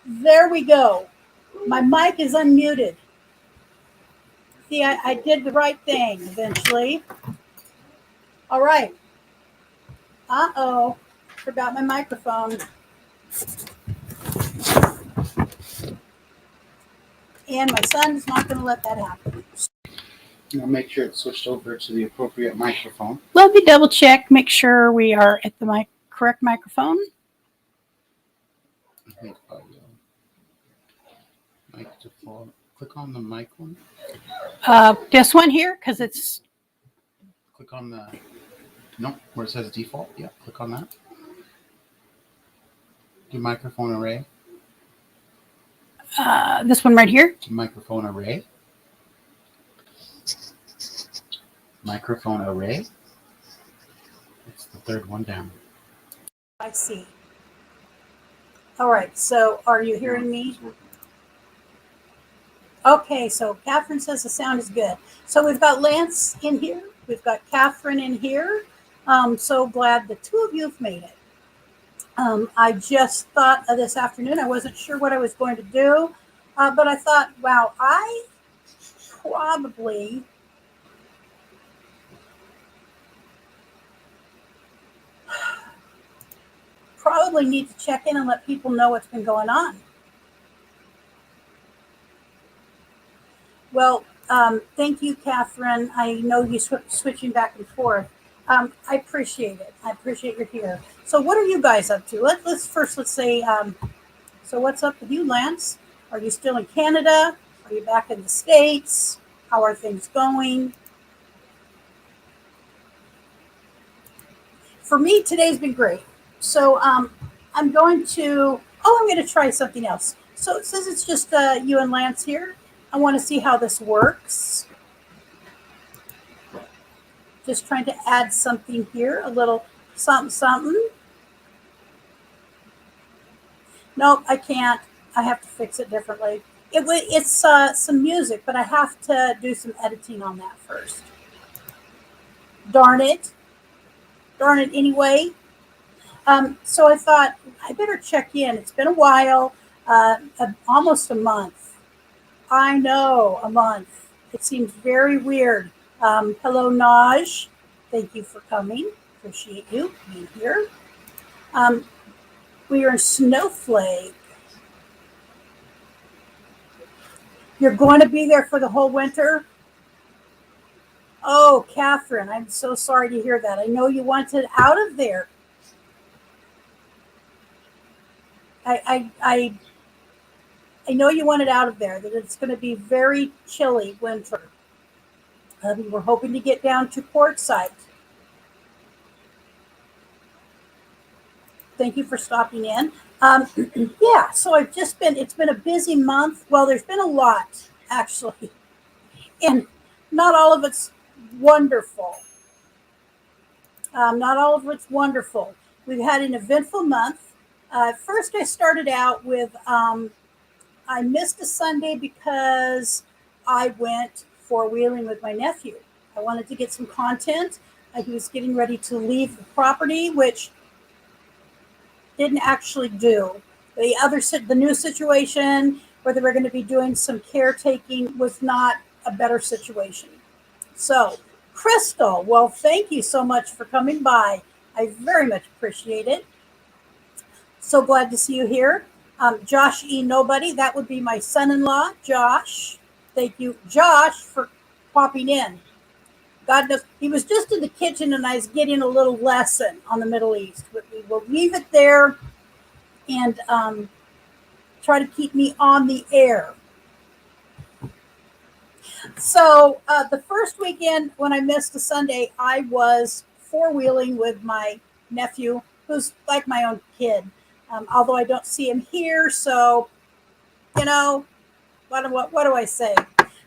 There we go. My mic is unmuted. See, I did the right thing eventually. All right. Uh-oh. Forgot my microphone. And my son's not going to let that happen. I'll make sure it's switched over to the appropriate microphone. Let me double check, make sure we are at the correct microphone. I think mic default. Click on the mic one. This one here, because it's... Click on the... No, where it says default. Yeah, click on that. Do microphone array. This one right here. Microphone array. Microphone array. It's the third one down. I see. All right, so are you hearing me? Okay, so Catherine says the sound is good. So we've got Lance in here. We've got Catherine in here. I'm so glad the two of you have made it. I just thought of this afternoon, I wasn't sure what I was going to do, but I thought, wow, I probably need to check in and let people know what's been going on. Well, thank you, Catherine. I know you switching back and forth. I appreciate it. I appreciate you're here. So what are you guys up to? Let's say, so what's up with you, Lance? Are you still in Canada? Are you back in the States? How are things going? For me, today's been great. So I'm going to try something else. So it says it's just you and Lance here. I want to see how this works. Just trying to add something here, a little something. Nope, I can't. I have to fix it differently. It's some music, but I have to do some editing on that first. Darn it anyway. So I thought I better check in. It's been a while, almost a month. I know, a month. It seems very weird. Hello, Naj. Thank you for coming. Appreciate you being here. We are in Snowflake. You're going to be there for the whole winter? Oh, Catherine, I'm so sorry to hear that. I know you wanted out of there. I know you wanted out of there, that it's going to be very chilly winter. We were hoping to get down to Quartzsite. Thank you for stopping in. Yeah, so it's been a busy month. Well, there's been a lot, actually. And not all of it's wonderful. Not all of it's wonderful. We've had an eventful month. First, I started out with I missed a Sunday because I went four-wheeling with my nephew. I wanted to get some content. He was getting ready to leave the property, which didn't actually do. The new situation where they were going to be doing some caretaking was not a better situation. So, Crystal, well, thank you so much for coming by. I very much appreciate it. So glad to see you here. Josh E. Nobody, that would be my son-in-law, Josh. Thank you, Josh, for popping in. God knows, he was just in the kitchen and I was getting a little lesson on the Middle East. But we will leave it there and try to keep me on the air. So the first weekend when I missed a Sunday, I was four-wheeling with my nephew, who's like my own kid. Although I don't see him here, so, you know, what do I say?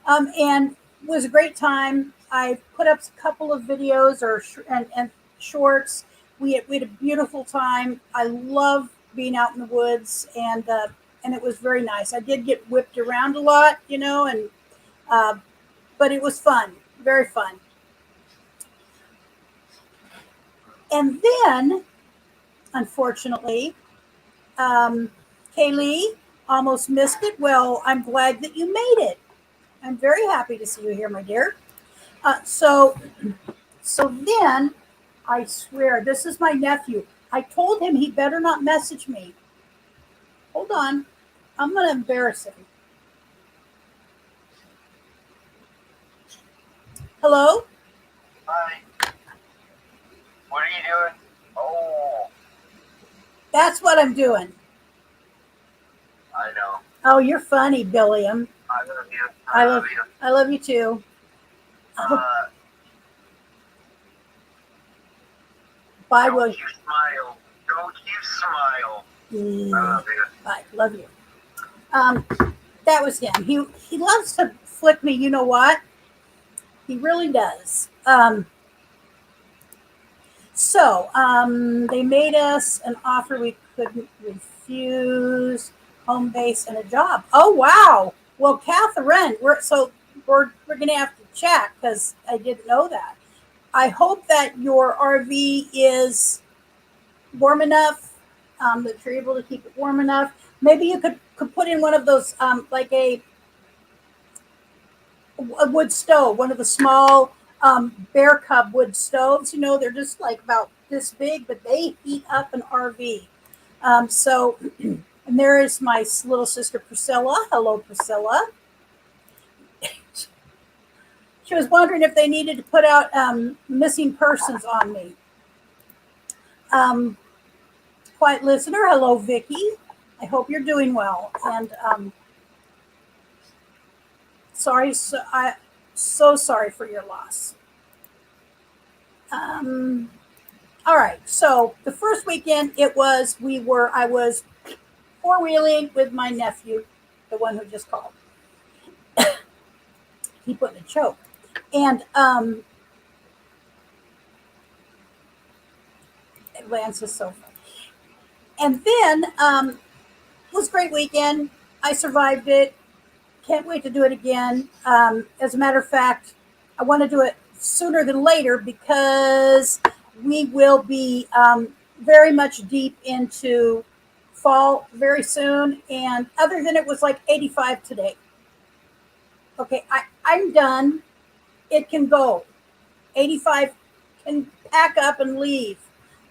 And it was a great time. I put up a couple of videos and shorts. We had a beautiful time. I love being out in the woods, and it was very nice. I did get whipped around a lot, but it was fun, very fun. And then, unfortunately, Kaylee, Almost missed it. Well, I'm glad that you made it. I'm very happy to see you here, my dear. So then, I swear, this is my nephew. I told him he better not message me. Hold on. I'm going to embarrass him. Hello? Hi. What are you doing? Oh, That's what I'm doing. I know. Oh, you're funny, Billiam. I love you. I love you too. Bye, Don't Will. you smile. Don't you smile. I love you. Bye. Love you. That was him. He loves to flick me. You know what? He really does. They made us an offer we couldn't refuse, home base and a job. Oh wow! Well, Catherine, we're gonna have to chat because I didn't know that. I hope that your RV is warm enough, that you're able to keep it warm enough. Maybe you could put in one of those, like a wood stove, one of the small bear cub wood stoves. You know, they're just like about this big, but they heat up an RV. And there is my little sister Priscilla. Hello, Priscilla. She was wondering if they needed to put out missing persons on me. Quiet listener. Hello, Vicky. I hope you're doing well. And so sorry for your loss. All right. So the first weekend I was four wheeling with my nephew, the one who just called. He put in a choke, and Lance is so funny. And then it was a great weekend. I survived it. Can't wait to do it again. As a matter of fact, I want to do it sooner than later because we will be very much deep into fall very soon. And other than it was like 85 today. Okay, I'm done. It can go. 85 can pack up and leave.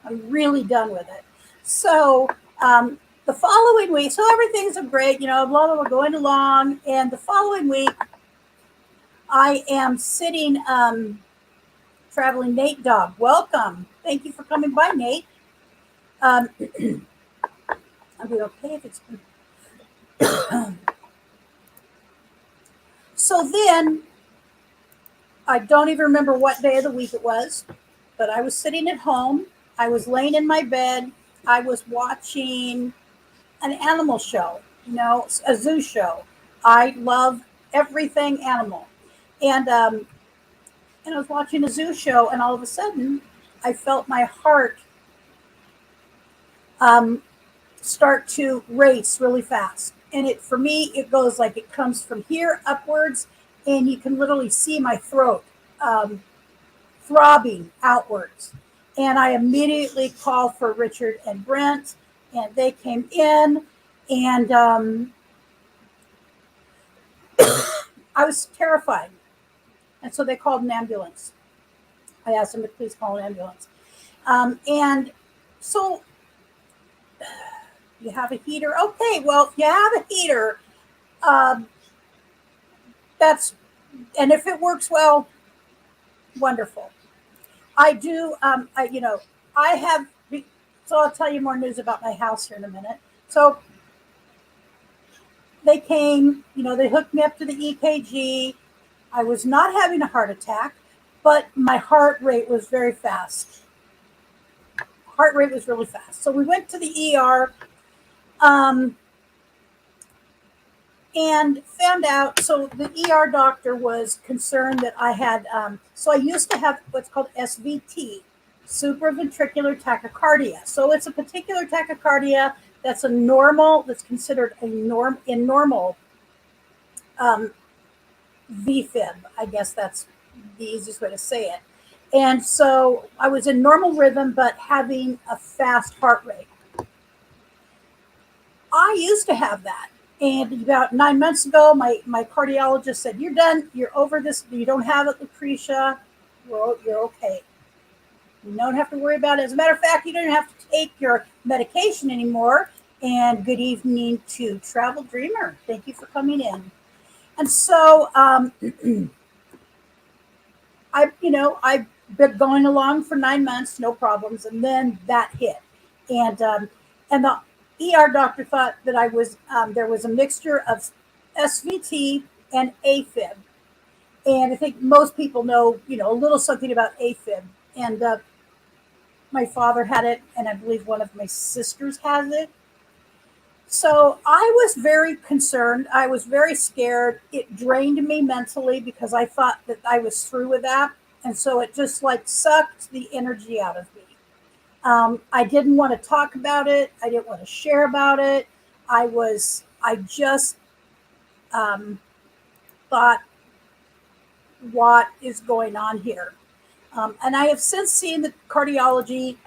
I'm really done with it. So the following week, so everything's great, blah, blah, blah, going along. And the following week, I am sitting, traveling Nate Dog. Welcome. Thank you for coming by, Nate. I'll be okay if it's. So then, I don't even remember what day of the week it was, but I was sitting at home. I was laying in my bed. I was watching an animal show, a zoo show. I love everything animal. And I was watching a zoo show, and all of a sudden, I felt my heart start to race really fast. And for me, it goes like it comes from here upwards, and you can literally see my throat throbbing outwards. And I immediately called for Richard and Brent, and they came in, and I was terrified. And so they called an ambulance. I asked them to please call an ambulance. And so you have a heater. Okay, well, if you have a heater, and if it works well, wonderful. I do, I have, so I'll tell you more news about my house here in a minute. So they came, they hooked me up to the EKG. I was not having a heart attack, but my heart rate was very fast. Heart rate was really fast. So we went to the ER and found out. So the ER doctor was concerned that I had, so I used to have what's called SVT, supraventricular tachycardia. So it's a particular tachycardia that's considered in normal VFib. I guess that's the easiest way to say it. And so I was in normal rhythm, but having a fast heart rate. I used to have that. And about 9 months ago, my cardiologist said, "You're done. You're over this. You don't have it, Lucretia. You're okay. You don't have to worry about it. As a matter of fact, you don't have to take your medication anymore." And good evening to Travel Dreamer. Thank you for coming in. And so I've been going along for 9 months, no problems, and then that hit, and the ER doctor thought that I was there was a mixture of SVT and AFib, and I think most people know a little something about AFib, and my father had it, and I believe one of my sisters has it. So I was very concerned. I was very scared. It drained me mentally because I thought that I was through with that. And so it just like sucked the energy out of me. I didn't want to talk about it. I didn't want to share about it. I just thought, what is going on here? And I have since seen the cardiology,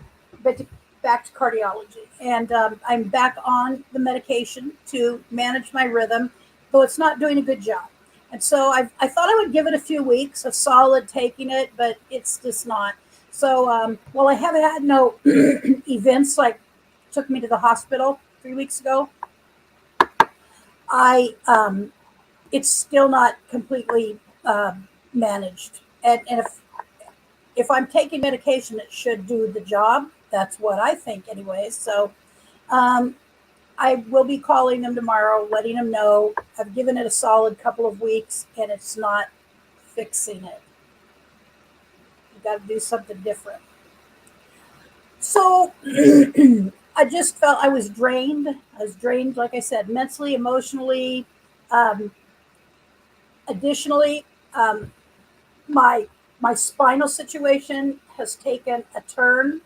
but back to cardiology. And I'm back on the medication to manage my rhythm, though it's not doing a good job. And so I thought I would give it a few weeks of solid taking it, but it's just not. So while I haven't had no events like took me to the hospital 3 weeks ago, I it's still not completely managed. And if I'm taking medication, it should do the job. That's what I think, anyways. So I will be calling them tomorrow, letting them know I've given it a solid couple of weeks and it's not fixing it. You got to do something different. So I just felt I was drained. I was drained, like I said, mentally, emotionally. Um, Additionally, my spinal situation has taken a turn,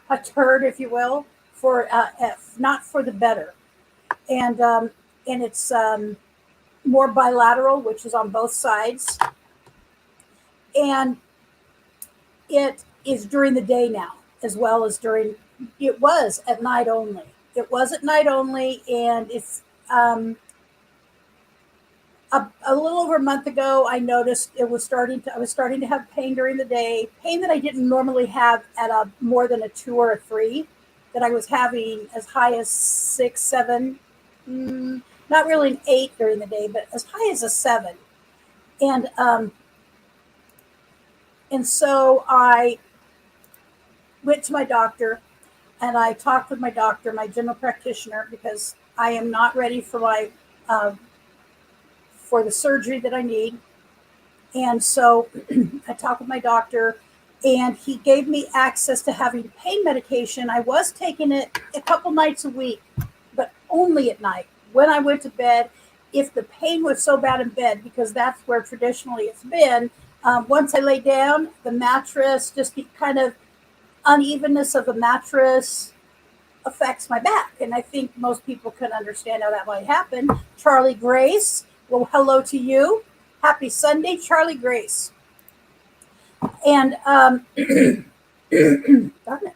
if you will, for not for the better, and it's more bilateral, which is on both sides, and it is during the day now as well as during. It was at night only. It was at night only, and it's a little over a month ago, I noticed I was starting to have pain during the day, pain that I didn't normally have at a more than a 2 or a 3, that I was having as high as 6, 7, not really an 8 during the day, but as high as a 7. And so I went to my doctor and I talked with my doctor, my general practitioner, because I am not ready for my for the surgery that I need. And so I talked with my doctor, and he gave me access to having pain medication. I was taking it a couple nights a week, but only at night. When I went to bed, if the pain was so bad in bed, because that's where traditionally it's been, once I lay down, the mattress, just the kind of unevenness of the mattress affects my back. And I think most people can understand how that might happen. Charlie Grace, well, hello to you. Happy Sunday, Charlie Grace. And darn it.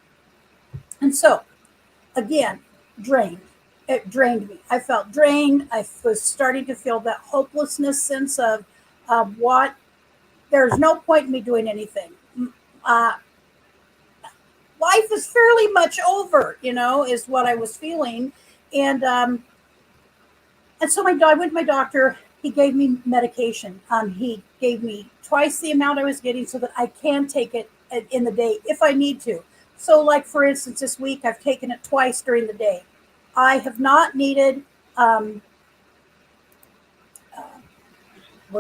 And so, again, drained. It drained me. I felt drained. I was starting to feel that hopelessness sense of what, there's no point in me doing anything. Life is fairly much over, is what I was feeling. And so I went to my doctor. He gave me medication. He gave me twice the amount I was getting so that I can take it in the day if I need to. So, like, for instance, this week I've taken it twice during the day. I have not needed, where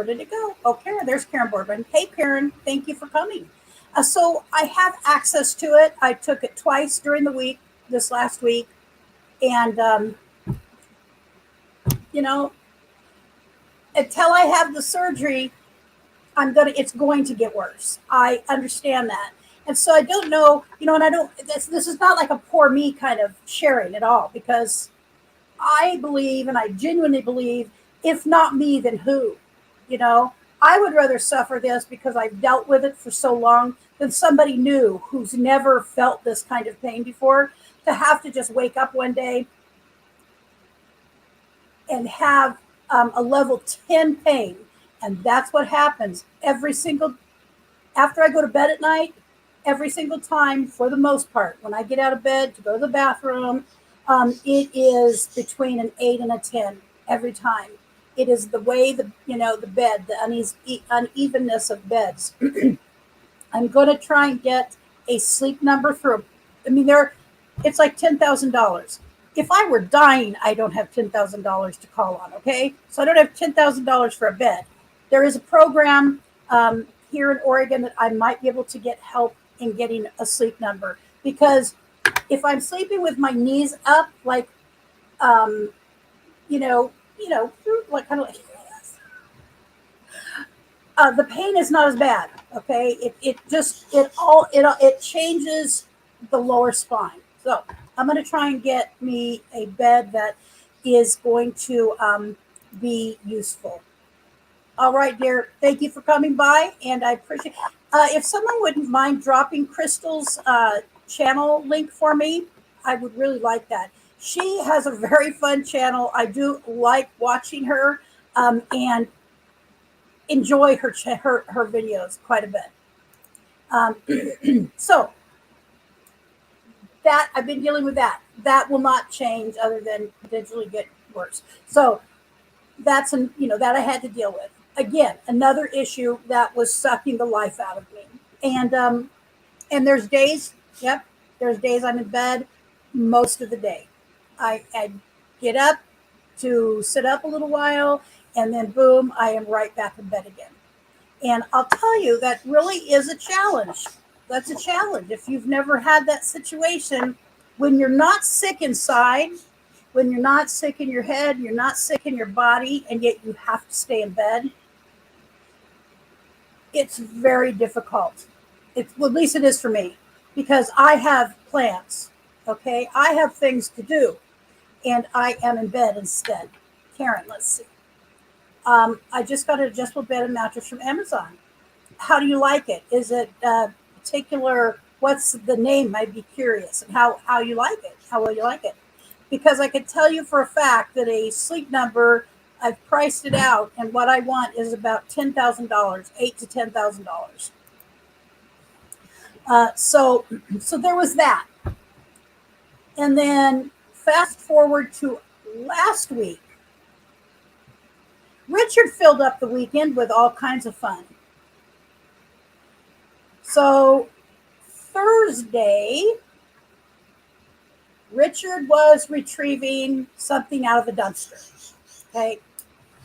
did it go? Oh, Karen, there's Karen Boardman. Hey, Karen, thank you for coming. So I have access to it. I took it twice during the week, this last week. And, until I have the surgery, it's going to get worse. I understand that. And so I don't know, and I don't, this is not like a poor me kind of sharing at all, because I believe, and I genuinely believe, if not me, then who? I would rather suffer this because I've dealt with it for so long than somebody new who's never felt this kind of pain before, to have to just wake up one day and have a level 10 pain. And that's what happens after I go to bed at night, every single time, for the most part, when I get out of bed to go to the bathroom, it is between an 8 and a 10 every time. It is the way the bed, the unevenness of beds. I'm going to try and get a sleep number for. I mean, it's like $10,000. If I were dying, I don't have $10,000 to call on. Okay, so I don't have $10,000 for a bed. There is a program here in Oregon that I might be able to get help in getting a sleep number, because if I'm sleeping with my knees up, like, like kind of like the pain is not as bad. Okay, it changes the lower spine. So I'm going to try and get me a bed that is going to be useful. All right, dear. Thank you for coming by, and I appreciate. If someone wouldn't mind dropping Crystal's channel link for me, I would really like that. She has a very fun channel. I do like watching her, and enjoy her videos quite a bit. So that I've been dealing with that. That will not change, other than potentially get worse. So that's that I had to deal with. Again, another issue that was sucking the life out of me. And there's days, there's days I'm in bed most of the day. I get up to sit up a little while, and then boom, I am right back in bed again. And I'll tell you, that really is a challenge. That's a challenge. If you've never had that situation, when you're not sick inside, when you're not sick in your head, you're not sick in your body, and yet you have to stay in bed, it's very difficult. Well, at least it is for me, because I have plans. Okay, I have things to do, and I am in bed instead. Karen, let's see. I just got an adjustable bed and mattress from Amazon. How do you like it? Is it particular? What's the name? I'd be curious. And how you like it? How will you like it? Because I can tell you for a fact that a sleep number, I've priced it out, and what I want is about $10,000, $8,000 to $10,000. So there was that. And then fast forward to last week. Richard filled up the weekend with all kinds of fun. So Thursday, Richard was retrieving something out of the dumpster. Okay.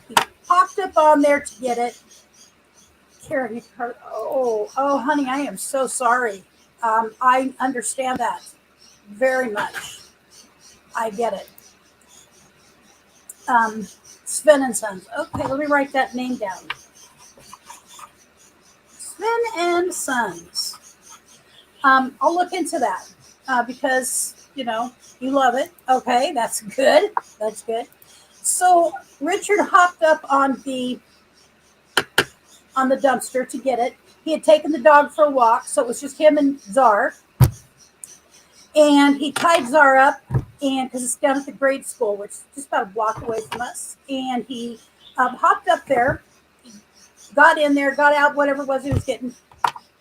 He popped up on there to get it. Karen, oh, honey, I am so sorry. I understand that very much. I get it. Sven and Sons. Okay, let me write that name down. Sven and Sons. I'll look into that because, you love it. Okay, that's good. That's good. So Richard hopped up on the dumpster to get it. He had taken the dog for a walk, so it was just him and Czar. And he tied Czar up, and because it's down at the grade school, which is just about a block away from us. And he hopped up there, got in there, got out whatever it was he was getting.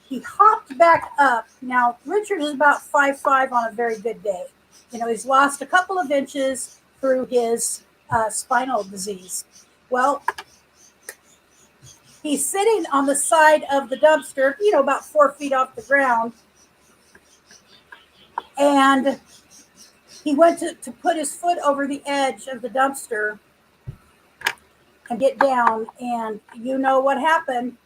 He hopped back up. Now, Richard is about 5'5" on a very good day. He's lost a couple of inches through his spinal disease. Well, he's sitting on the side of the dumpster, about 4 feet off the ground. And he went to put his foot over the edge of the dumpster and get down. And you know what happened?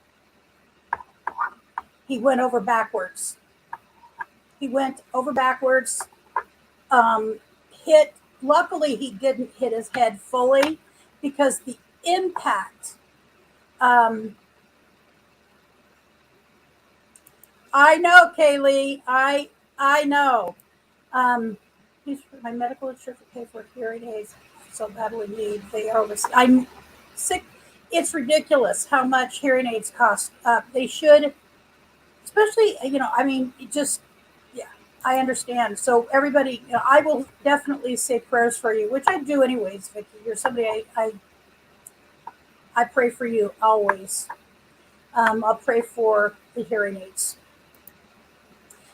He went over backwards. Luckily, he didn't hit his head fully, because the impact. I know, Kaylee. I know. My medical insurance will pay for hearing aids, so badly need. They are. I'm sick. It's ridiculous how much hearing aids cost. They should, especially. It just, yeah. I understand. So everybody, I will definitely say prayers for you, which I do anyways, Vicky. You're somebody I pray for you always. I'll pray for the hearing aids.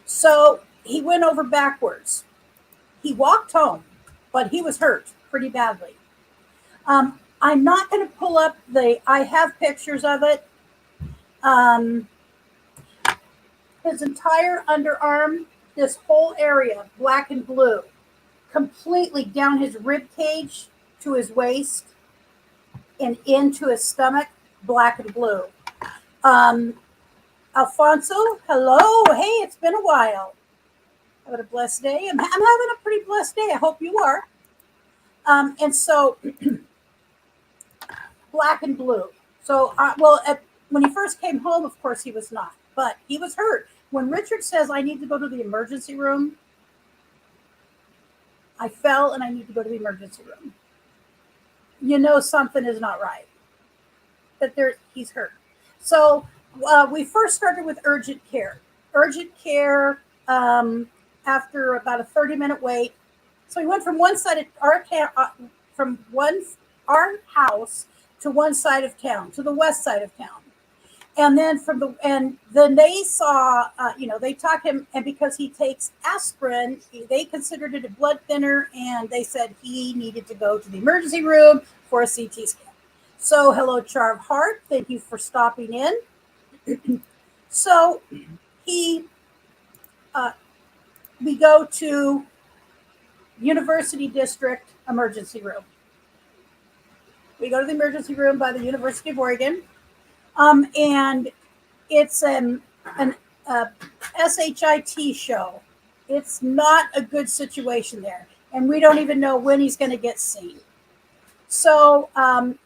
So he went over backwards. He walked home, but he was hurt pretty badly. I'm not going to pull up I have pictures of it. Um, his entire underarm, this whole area, black and blue, completely down his rib cage to his waist and into his stomach, black and blue. Um, Alfonso, hello. Hey, it's been a while. Having a blessed day. I'm having a pretty blessed day. I hope you are. And so, black and blue. So, when he first came home, of course, he was not, but he was hurt. When Richard says, I need to go to the emergency room, I fell and I need to go to the emergency room. You know something is not right. That he's hurt. So we first started with urgent care. Urgent care after about a 30-minute wait. So we went from one side of our house to one side of town, to the west side of town. And then then they saw, they talked him, and because he takes aspirin, they considered it a blood thinner, and they said he needed to go to the emergency room for a CT scan. So, hello, Charv Hart. Thank you for stopping in. So, we go to University District emergency room. We go to the emergency room by the University of Oregon. And it's an SHIT show. It's not a good situation there. And we don't even know when he's going to get seen. So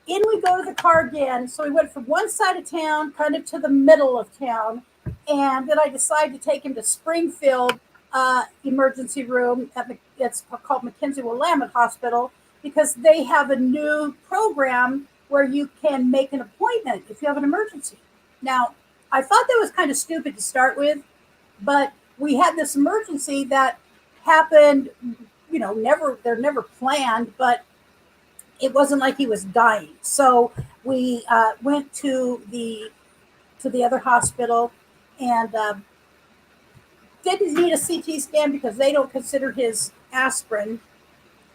in we go to the car again. So we went from one side of town kind of to the middle of town. And then I decided to take him to Springfield emergency room. It's called Mackenzie Willamette Hospital, because they have a new program where you can make an appointment if you have an emergency. Now, I thought that was kind of stupid to start with, but we had this emergency that happened, they're never planned, but it wasn't like he was dying. So we went to the other hospital and didn't need a CT scan because they don't consider his aspirin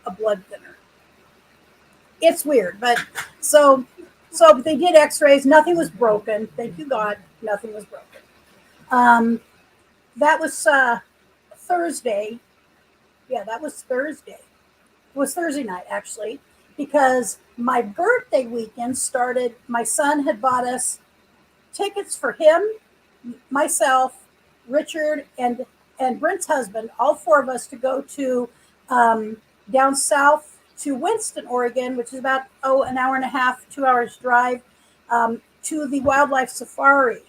a blood thinner. It's weird, but so they did x-rays. Nothing was broken. Thank you, God. Nothing was broken. That was Thursday. Yeah, that was Thursday. It was Thursday night, actually, because my birthday weekend started. My son had bought us tickets for him, myself, Richard, and Brent's husband, all four of us, to go to down south to Winston, Oregon, which is about an hour and a half, 2 hours drive, to the wildlife safari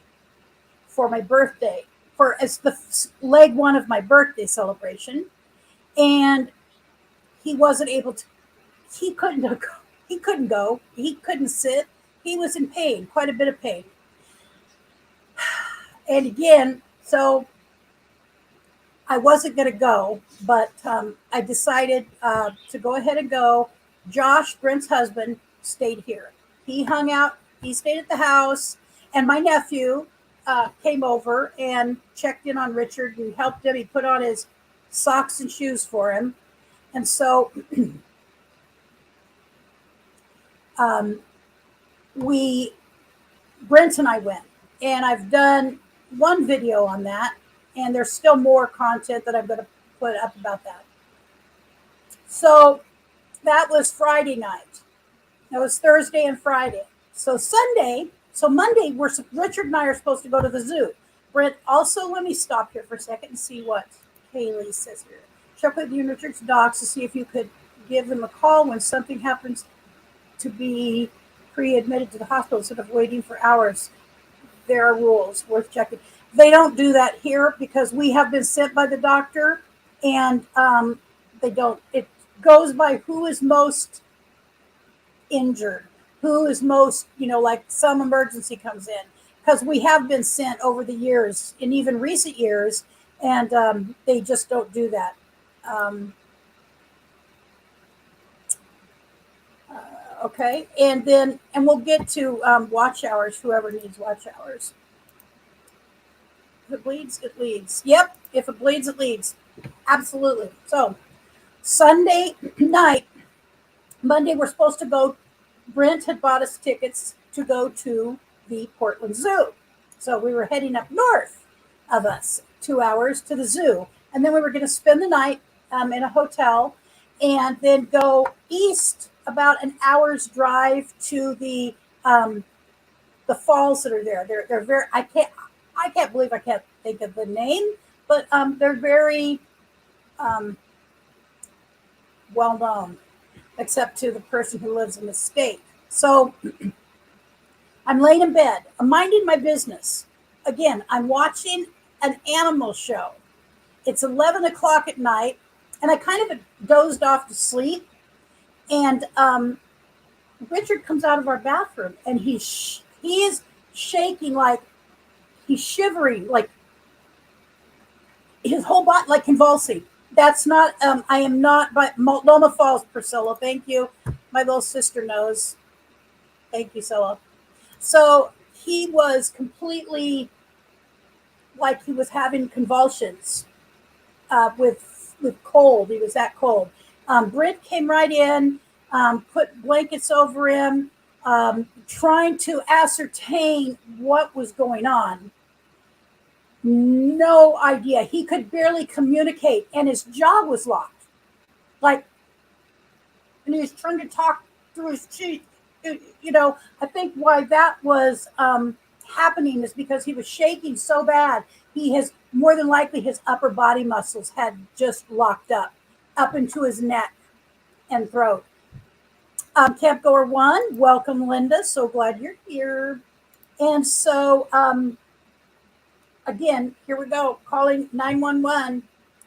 for my birthday, as the leg one of my birthday celebration. And he wasn't able to. He couldn't go. He couldn't sit. He was in pain, quite a bit of pain. And again, so I wasn't going to go, but I decided to go ahead and go. Josh, Brent's husband, stayed here. He hung out. He stayed at the house. And my nephew came over and checked in on Richard and helped him. He put on his socks and shoes for him. And so Brent and I went. And I've done one video on that. And there's still more content that I'm going to put up about that. So that was Friday night. That was Thursday and Friday. So Monday, Richard and I are supposed to go to the zoo. Brent, also, let me stop here for a second and see what Kaylee says here. Check with you and Richard's docs to see if you could give them a call when something happens to be pre-admitted to the hospital instead of waiting for hours. There are rules worth checking. They don't do that here because we have been sent by the doctor, and they don't. It goes by who is most injured, who is most, like some emergency comes in. Because we have been sent over the years, in even recent years, and they just don't do that. Okay, and we'll get to watch hours. Whoever needs watch hours. If it bleeds, it leads. Yep, if it bleeds, it leads. Absolutely. So Sunday night, Monday, we're supposed to go. Brent had bought us tickets to go to the Portland Zoo. So we were heading up north of us, 2 hours to the zoo. And then we were going to spend the night in a hotel and then go east about an hour's drive to the falls that are there. They're very, I can't believe I can't think of the name, but they're very well known, except to the person who lives in the state. So I'm laying in bed. I'm minding my business. Again, I'm watching an animal show. It's 11 o'clock at night, and I kind of dozed off to sleep. And Richard comes out of our bathroom, and he is shaking, like he's shivering, like his whole body, like convulsing. That's not, I am not, but Multnomah Falls, Priscilla. Thank you. My little sister knows. Thank you, Scylla. So he was completely like he was having convulsions with cold. He was that cold. Britt came right in, put blankets over him, trying to ascertain what was going on. No idea. He could barely communicate, and his jaw was locked. Like, and he was trying to talk through his teeth. I think why that was happening is because he was shaking so bad. He has more than likely his upper body muscles had just locked up into his neck and throat. Camp Goer 1, welcome, Linda. So glad you're here. And so, again, here we go, calling 911.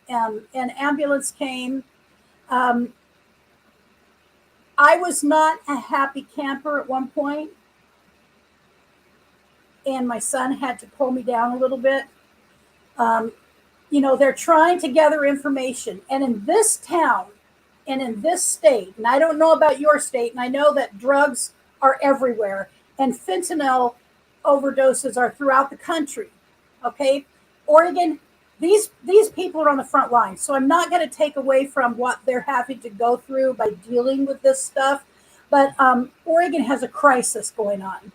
An ambulance came. I was not a happy camper at one point, and my son had to pull me down a little bit. They're trying to gather information. And in this town and in this state, and I don't know about your state, and I know that drugs are everywhere, and fentanyl overdoses are throughout the country. Okay? Oregon, these people are on the front line. So I'm not going to take away from what they're having to go through by dealing with this stuff. But Oregon has a crisis going on.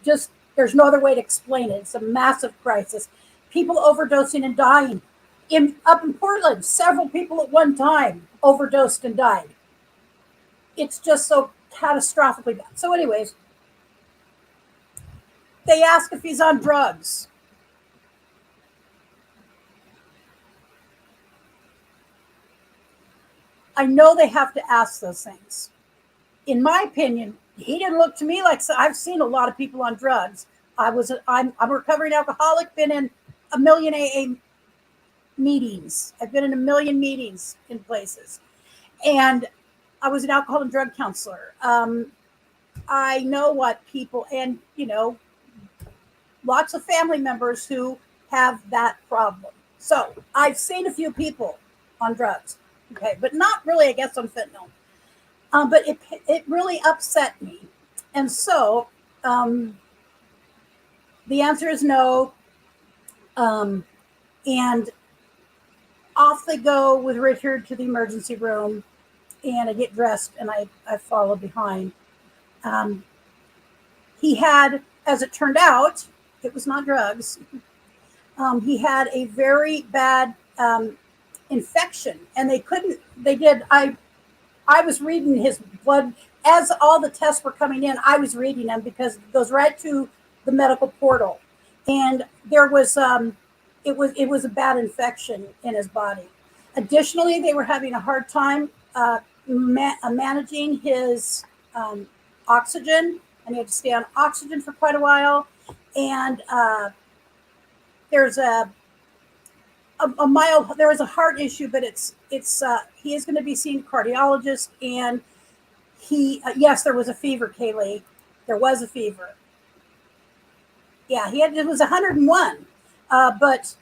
There's no other way to explain it. It's a massive crisis. People overdosing and dying. Up in Portland, several people at one time overdosed and died. It's just so catastrophically bad. So anyways, they ask if he's on drugs. I know they have to ask those things. In my opinion, he didn't look to me like, I've seen a lot of people on drugs. I'm a recovering alcoholic, been in a million AA meetings. I've been in a million meetings in places. And I was an alcohol and drug counselor. I know what people, and, lots of family members who have that problem. So I've seen a few people on drugs. Okay, but not really, I guess, on fentanyl. But it really upset me. And so the answer is no. And off they go with Richard to the emergency room. And I get dressed and I follow behind. He had, as it turned out, it was not drugs. He had a very bad infection, and I was reading his blood as all the tests were coming in. I was reading them because it goes right to the medical portal, and there was it was a bad infection in his body. Additionally, they were having a hard time managing his oxygen, and he had to stay on oxygen for quite a while. And there's there was a heart issue, but he is going to be seeing a cardiologist. And yes, there was a fever, Kaylee. There was a fever. Yeah, it was 101. But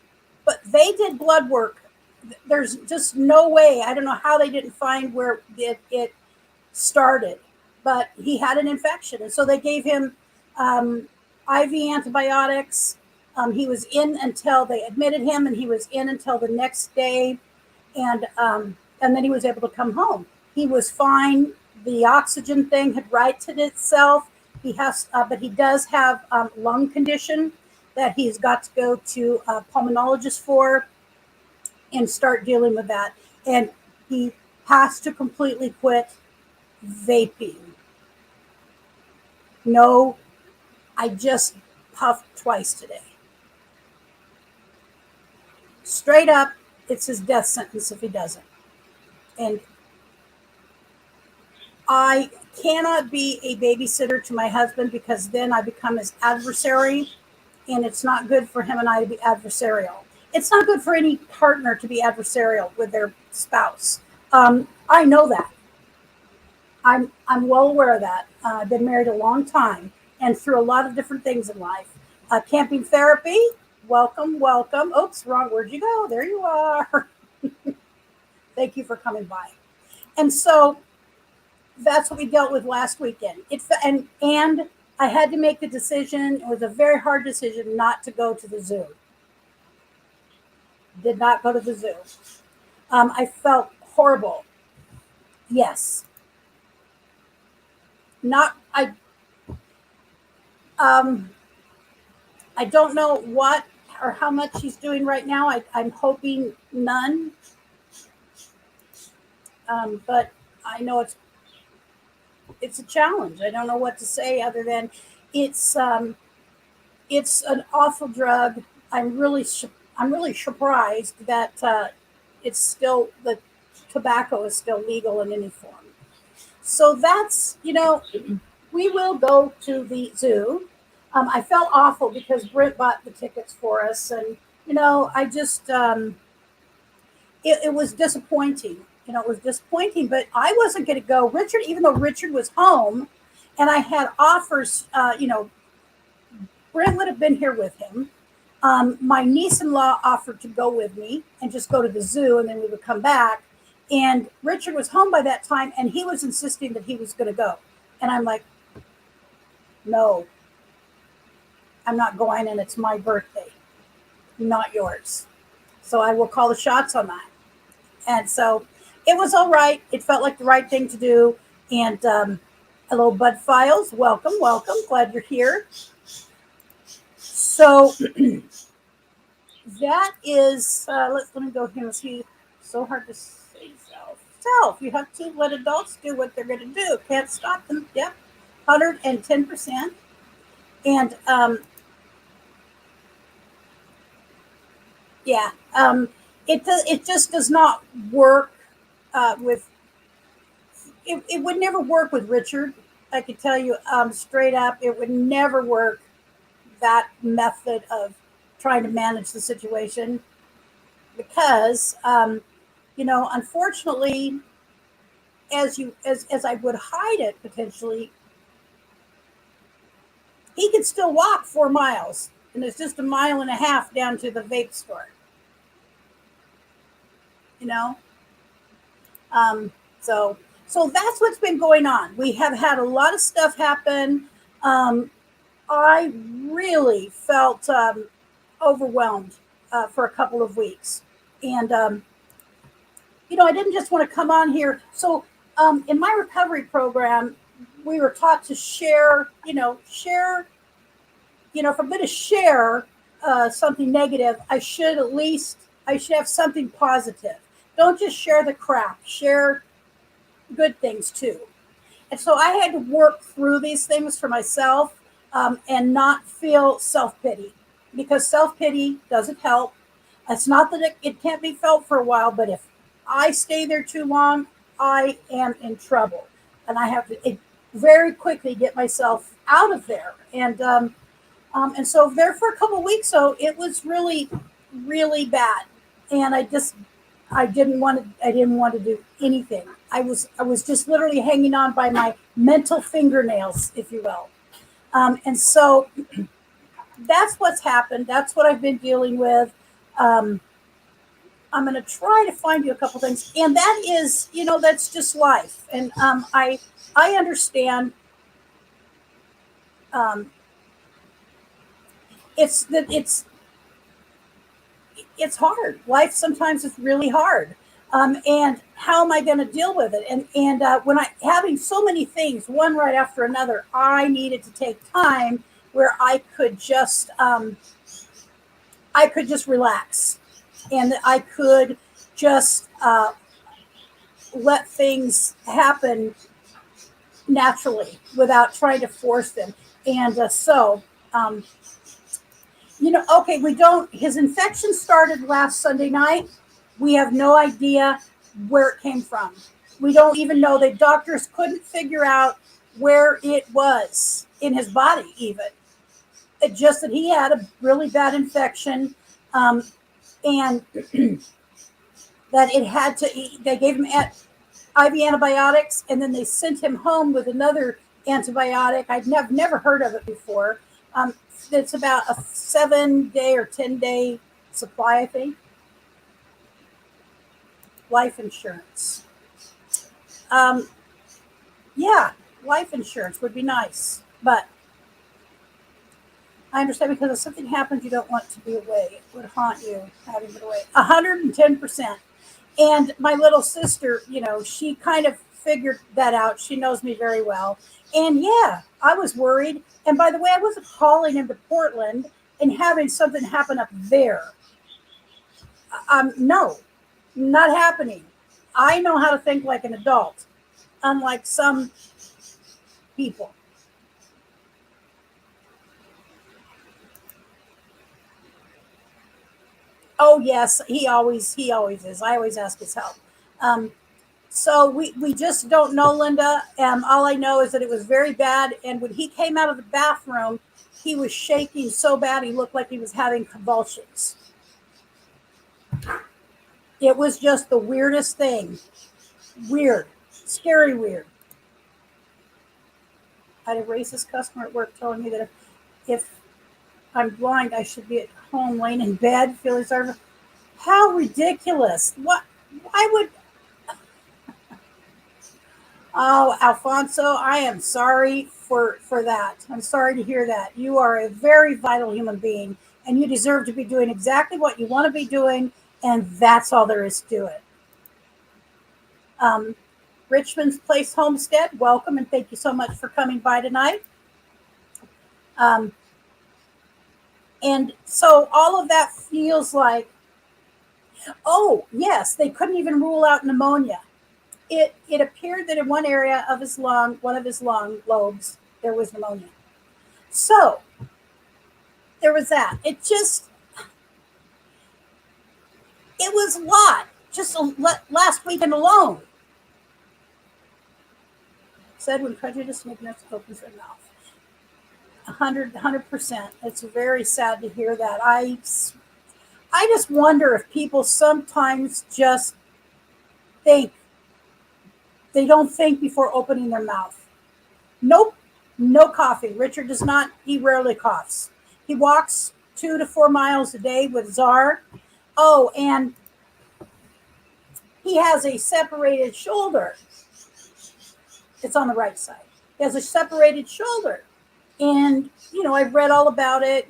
but they did blood work. There's just no way. I don't know how they didn't find where it started, but he had an infection. And so they gave him IV antibiotics. He was in until they admitted him, and he was in until the next day. And then he was able to come home. He was fine. The oxygen thing had righted itself. But he does have lung condition that he's got to go to a pulmonologist for and start dealing with that. And he has to completely quit vaping. No, I just puffed twice today. Straight up, it's his death sentence if he doesn't. And I cannot be a babysitter to my husband because then I become his adversary, and it's not good for him and I to be adversarial. It's not good for any partner to be adversarial with their spouse. I know that. I'm well aware of that. I've been married a long time and through a lot of different things in life. Camping therapy, welcome. Oops, wrong. Where'd you go? There you are. Thank you for coming by. And so that's what we dealt with last weekend. And I had to make the decision. It was a very hard decision not to go to the zoo. Did not go to the zoo. I felt horrible. Yes. I don't know what or how much he's doing right now. I'm hoping none. But I know it's a challenge. I don't know what to say other than it's an awful drug. I'm really surprised that it's still, the tobacco is still legal in any form. So that's, we will go to the zoo. I felt awful because Brent bought the tickets for us, and I just it was disappointing. It was disappointing, but I wasn't going to go. Richard, even though Richard was home, and I had offers, Brent would have been here with him. My niece-in-law offered to go with me and just go to the zoo, and then we would come back. And Richard was home by that time, and he was insisting that he was going to go. And I'm like, no, I'm not going, and it's my birthday, not yours. So I will call the shots on that. And so it was all right. It felt like the right thing to do. And hello, Bud Files. Welcome. Glad you're here. So that is, let me go here and see. So hard to say self. You have to let adults do what they're going to do. Can't stop them. Yep. 110%. And yeah, it just does not work with. It would never work with Richard. I can tell you straight up, it would never work. That method of trying to manage the situation, because unfortunately, as I would hide it potentially, he could still walk 4 miles, and it's just 1.5 miles down to the vape store. So that's what's been going on. We have had a lot of stuff happen. I really felt overwhelmed for a couple of weeks. And, I didn't just want to come on here. So in my recovery program, we were taught to share, if I'm going to share something negative, I should have something positive. Don't just share the crap, share good things too. And so I had to work through these things for myself and not feel self-pity, because self-pity doesn't help. It's not that it can't be felt for a while, but if I stay there too long, I am in trouble. And I have to very quickly get myself out of there. And so there for a couple of weeks, so it was really, really bad. And I didn't want to do anything. I was just literally hanging on by my mental fingernails, if you will. And so that's what's happened. That's what I've been dealing with. I'm going to try to find you a couple things, and that is, that's just life. And I understand. Um, it's hard. Life sometimes is really hard. And how am I going to deal with it? And when I having so many things, one right after another, I needed to take time where I could just relax, and I could just let things happen naturally without trying to force them. And um, okay, we don't, his infection started last Sunday night. We have no idea where it came from. We don't even know. The doctors couldn't figure out where it was in his body, even. It just that he had a really bad infection, and that it had to, they gave him IV antibiotics, and then they sent him home with another antibiotic. I'd never heard of it before. It's about a 7-day or 10-day supply, I think. Life insurance. Yeah, life insurance would be nice, but I understand, because if something happens, you don't want to be away. It would haunt you having been away. 110%. And my little sister, she kind of figured that out. She knows me very well. And yeah, I was worried. And by the way, I wasn't calling into Portland and having something happen up there. No, not happening. I know how to think like an adult, unlike some people. Oh yes, he always is. I always ask his help. Um, So we just don't know, Linda. All I know is that it was very bad. And when he came out of the bathroom, he was shaking so bad he looked like he was having convulsions. It was just the weirdest thing. Weird. Scary weird. I had a racist customer at work telling me that if I'm blind, I should be at home laying in bed feeling sorry. How ridiculous. What? Why would... Oh, Alfonso, I am sorry for that. I'm sorry to hear that. You are a very vital human being, and you deserve to be doing exactly what you want to be doing, and that's all there is to it. Um, Richmond's Place Homestead, welcome, and thank you so much for coming by tonight. Um, and so all of that feels like, oh, yes, they couldn't even rule out pneumonia. It appeared that in one area of his lung, one of his lung lobes, there was pneumonia. So there was that. It was a lot. Just last weekend alone. Said when prejudice and ignorance opens their mouth. 100%. It's very sad to hear that. I just wonder if people sometimes just think. They don't think before opening their mouth. Nope. No coughing. Richard does not. He rarely coughs. He walks 2 to 4 miles a day with Czar. Oh, and he has a separated shoulder. It's on the right side. He has a separated shoulder. And, I've read all about it.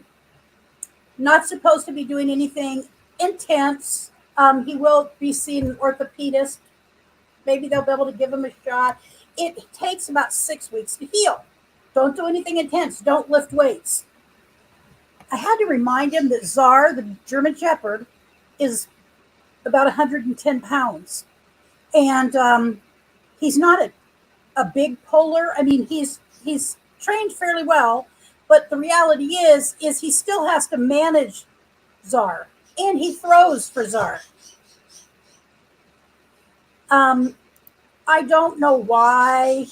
Not supposed to be doing anything intense. He will be seeing an orthopedist. Maybe they'll be able to give him a shot. It takes about 6 weeks to heal. Don't do anything intense. Don't lift weights. I had to remind him that Czar, the German Shepherd, is about 110 pounds. And he's not a big puller. I mean, he's trained fairly well, but the reality is he still has to manage Czar, and he throws for Czar. I don't know why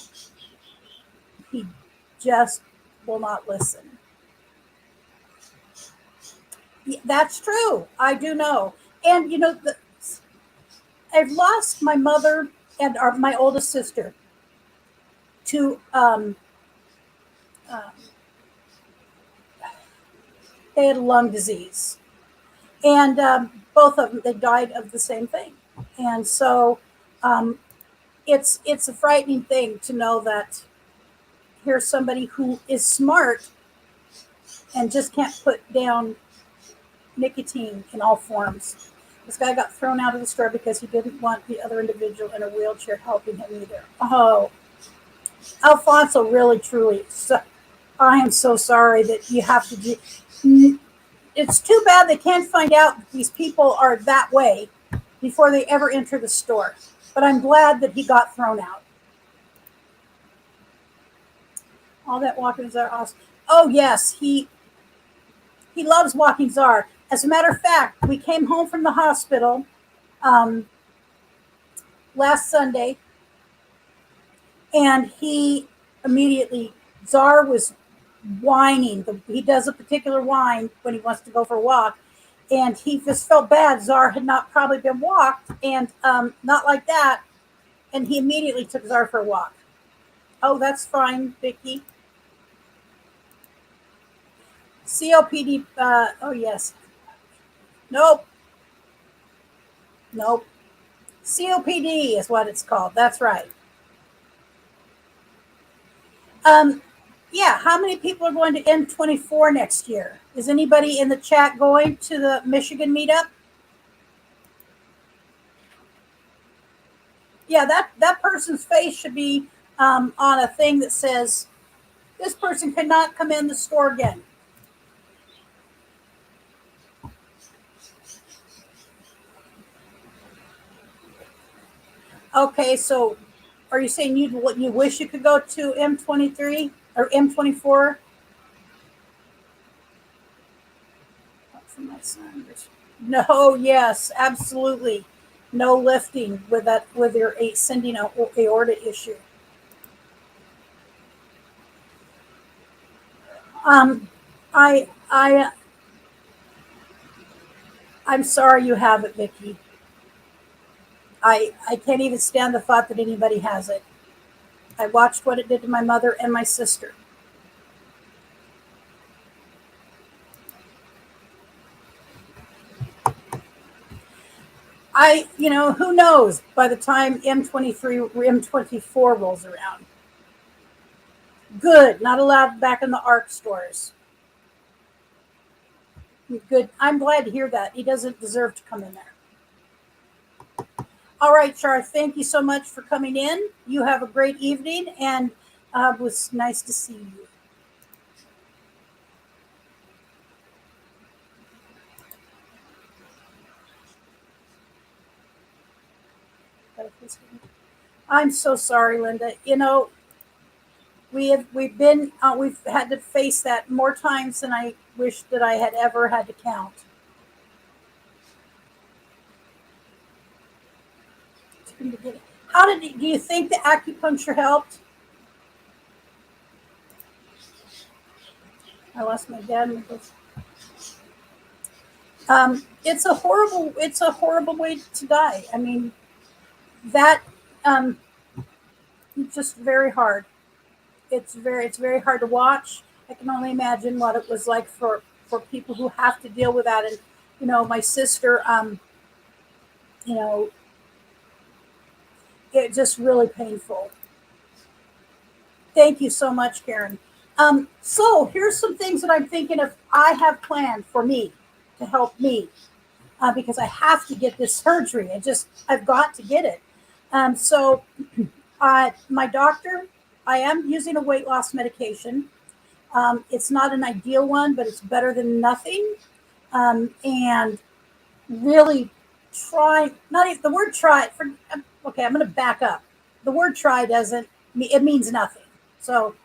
he just will not listen. That's true. I do know. And, I've lost my mother and my oldest sister to, they had lung disease. And both of them, they died of the same thing. And so um, it's a frightening thing to know that here's somebody who is smart and just can't put down nicotine in all forms. This guy got thrown out of the store because he didn't want the other individual in a wheelchair helping him either. Oh, Alfonso, really, truly, so, I am so sorry that you have to do. It's too bad they can't find out that these people are that way before they ever enter the store. But I'm glad that he got thrown out. All that walking Czar awesome. Oh yes, he loves walking Czar. As a matter of fact, we came home from the hospital um, last Sunday, and he immediately, Czar was whining. He does a particular whine when he wants to go for a walk, and he just felt bad. Czar had not probably been walked, and not like that, and he immediately took Czar for a walk. Oh, that's fine, Vicky. COPD. Oh yes. Nope. Nope. COPD is what it's called. That's right. Yeah. How many people are going to M24 next year? Is anybody in the chat going to the Michigan meetup? Yeah, that person's face should be on a thing that says, "This person cannot come in the store again." Okay, so are you saying you wish you could go to M23 or M24? For my son. No, yes, absolutely. No lifting with your ascending aorta issue. I I'm sorry you have it, Vicky. I can't even stand the thought that anybody has it. I watched what it did to my mother and my sister. Who knows by the time M23 or M24 rolls around. Good, not allowed back in the ARC stores. Good. I'm glad to hear that. He doesn't deserve to come in there. All right, Char, thank you so much for coming in. You have a great evening, and it was nice to see you. I'm so sorry, Linda. We've had to face that more times than I wish that I had ever had to count. Do you think the acupuncture helped? I lost my dad. It's a horrible way to die. I mean, that it's just very hard. It's very hard to watch. I can only imagine what it was like for people who have to deal with that. And my sister, it's just really painful. Thank you so much, Karen. So here's some things that I'm thinking of. I have planned for me to help me because I have to get this surgery. I've got to get it. So my doctor, I am using a weight loss medication. It's not an ideal one, but it's better than nothing. And really try, not even the word try. Okay, I'm going to back up. The word try it means nothing. So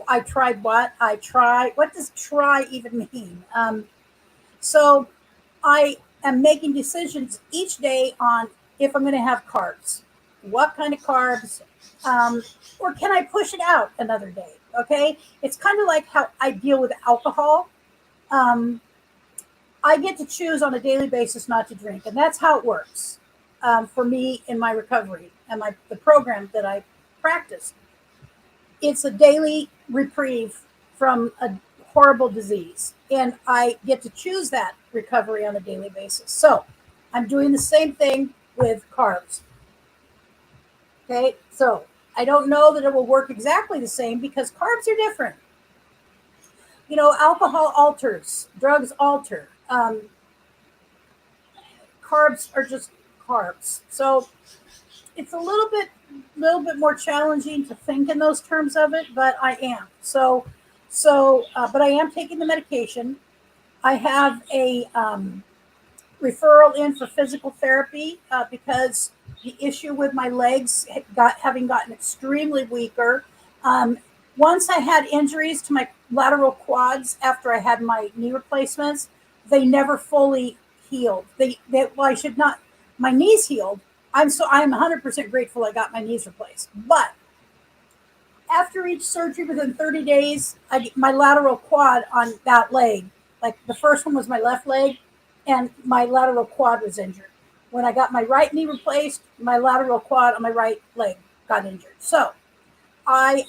I tried what? What does try even mean? So I am making decisions each day on if I'm going to have carbs, what kind of carbs, or can I push it out another day? Okay. It's kind of like how I deal with alcohol. I get to choose on a daily basis not to drink, and that's how it works for me in my recovery and the program that I practice. It's a daily reprieve from a horrible disease, and I get to choose that recovery on a daily basis. So I'm doing the same thing with carbs. Okay, so I don't know that it will work exactly the same because carbs are different. You know, alcohol alters, drugs alter. Carbs are just carbs. So it's a little bit more challenging to think in those terms of it, but I am. But I am taking the medication. I have a referral in for physical therapy because the issue with my legs having gotten extremely weaker. Um, Once I had injuries to my lateral quads after I had my knee replacements, they never fully healed. Well, I should not. My knees healed. I'm 100% grateful I got my knees replaced. But after each surgery, within 30 days, my lateral quad on that leg, like the first one was my left leg, and my lateral quad was injured. When I got my right knee replaced, my lateral quad on my right leg got injured. So I've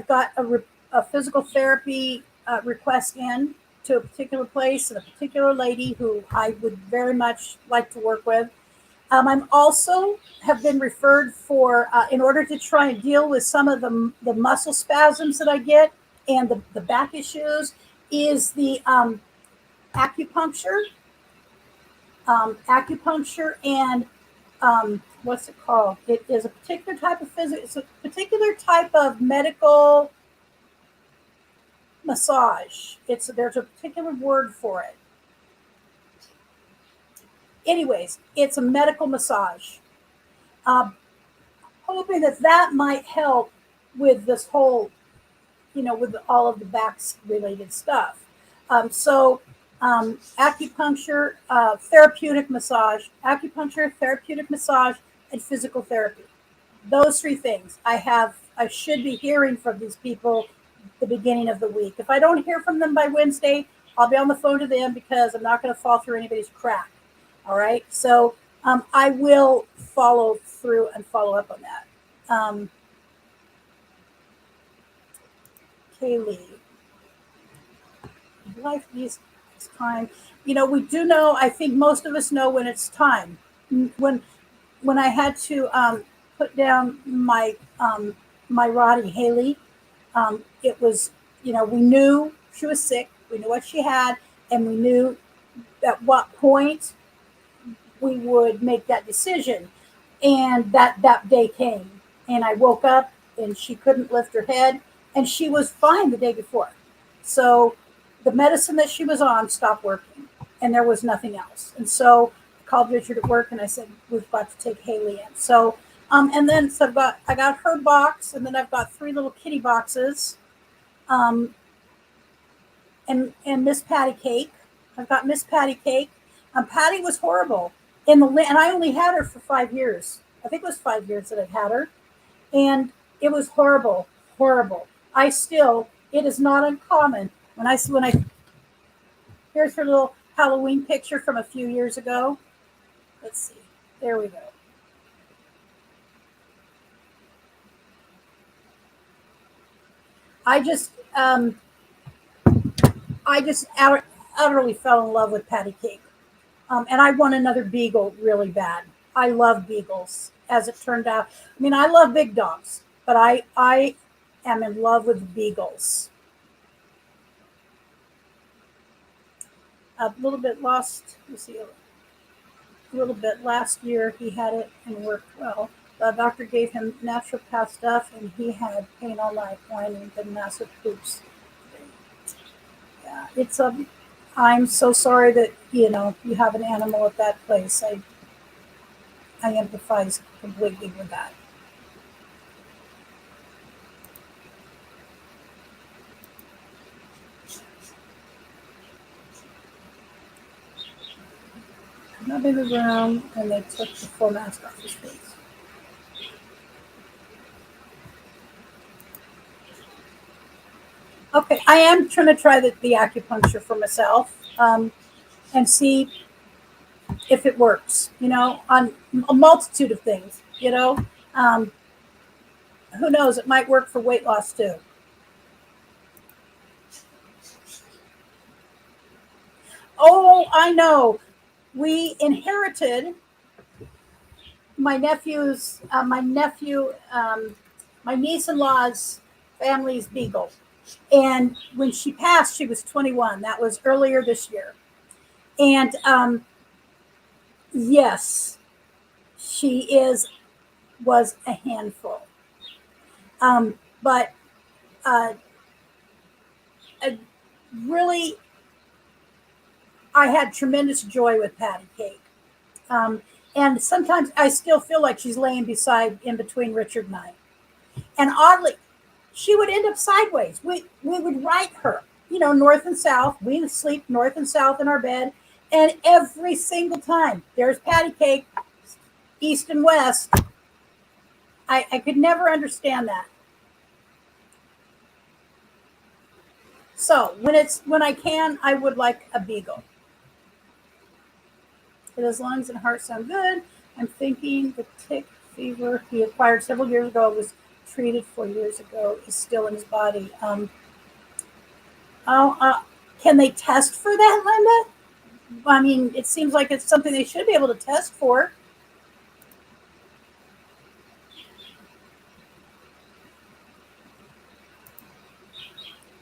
got a physical therapy request in to a particular place and a particular lady who I would very much like to work with. I'm also have been referred for in order to try and deal with some of the muscle spasms that I get and the back issues is the acupuncture, acupuncture and what's it called? It is a particular type of it's a particular type of medical massage. There's a particular word for it. Anyways, it's a medical massage. Hoping that might help with this whole, with all of the back related stuff. Acupuncture, therapeutic massage, and physical therapy. Those three things I should be hearing from these people the beginning of the week. If I don't hear from them by Wednesday, I'll be on the phone to them because I'm not going to fall through anybody's crack. All right. So I will follow through and follow up on that. Kaylee, life needs time. We do know. I think most of us know when it's time. When I had to put down my my Roddy Haley, it was we knew she was sick. We knew what she had, and we knew at what point we would make that decision. And that day came, and I woke up, and she couldn't lift her head, and she was fine the day before. So the medicine that she was on stopped working, and there was nothing else. And so I called Richard at work, and I said, we've got to take Haley in. So I got her box, and then I've got 3 little kitty boxes, and Miss Patty Cake. I've got Miss Patty Cake. Patty was horrible and I only had her for 5 years. I think it was 5 years that I've had her, and it was horrible, horrible. It is not uncommon when I here's her little Halloween picture from a few years ago. Let's see, there we go. I just utterly fell in love with Patty Cake. And I want another beagle really bad. I love beagles, as it turned out. I mean, I love big dogs, but I am in love with beagles. A little bit lost. You see, a little bit last year he had it and worked well. The doctor gave him naturopath stuff, and he had pain all night, whining, and massive poops. Yeah, I'm so sorry that you have an animal at that place. I empathize completely with that. Not in the room, and they took the full mask off his face. Okay, I am trying to try the acupuncture for myself and see if it works, on a multitude of things, who knows, it might work for weight loss too. Oh, I know. We inherited my nephew's, my niece-in-law's family's beagle. And when she passed, she was 21. That was earlier this year. And yes, was a handful. But really, I had tremendous joy with Patty Cake. And sometimes I still feel like she's laying in between Richard and I. And oddly, she would end up sideways. We would right her, north and south. We would sleep north and south in our bed. And every single time, there's Patty Cake, east and west. I could never understand that. So when I can, I would like a beagle. His lungs and heart sound good. I'm thinking the tick fever he acquired several years ago was treated 4 years ago is still in his body. Can they test for that, Linda? I mean, it seems like it's something they should be able to test for.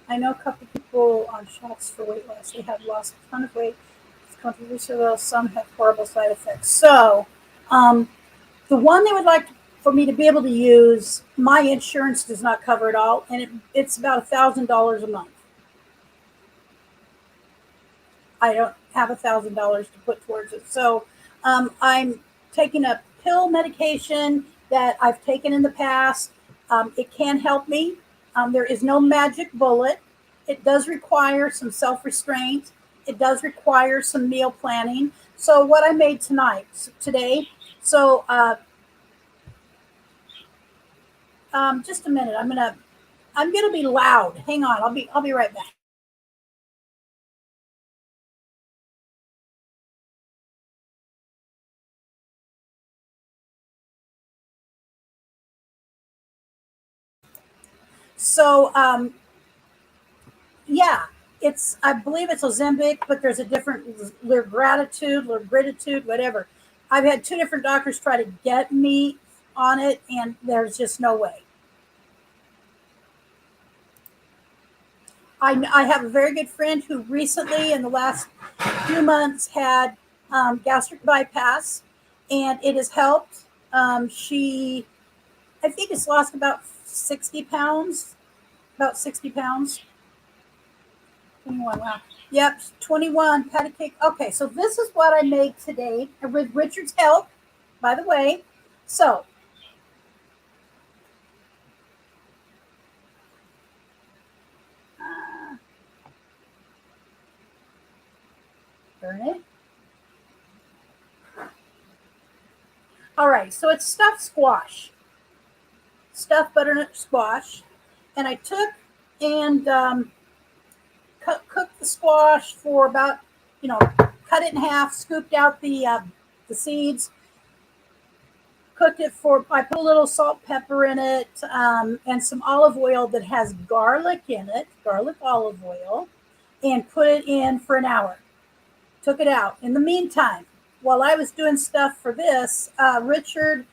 I know a couple people on shots for weight loss. They have lost a ton of weight. It's controversial, though some have horrible side effects. So, the one they would like for me to be able to use, my insurance does not cover it all, and it's about $1,000 a month. I don't have $1,000 to put towards it. So I'm taking a pill medication that I've taken in the past. It can help me. There is no magic bullet. It does require some self-restraint. It does require some meal planning. So what I made today. So just a minute. I'm gonna be loud. Hang on. I'll be right back. So, yeah, I believe it's Ozempic, but there's a different gratitude, whatever. I've had 2 different doctors try to get me on it, and there's just no way. I have a very good friend who recently, in the last few months, had gastric bypass, and it has helped. She, I think, has lost about 60 pounds. About 60 pounds. 21, wow. Yep, 21, patty cake. Okay, so this is what I made today with Richard's help, by the way. So, burn it. All right, so it's stuffed squash. Stuffed butternut squash. And I took and cooked the squash for about, cut it in half, scooped out the seeds, cooked it I put a little salt, pepper in it, and some olive oil that has garlic in it, garlic olive oil, and put it in for an hour. Took it out. In the meantime, while I was doing stuff for this, Richard,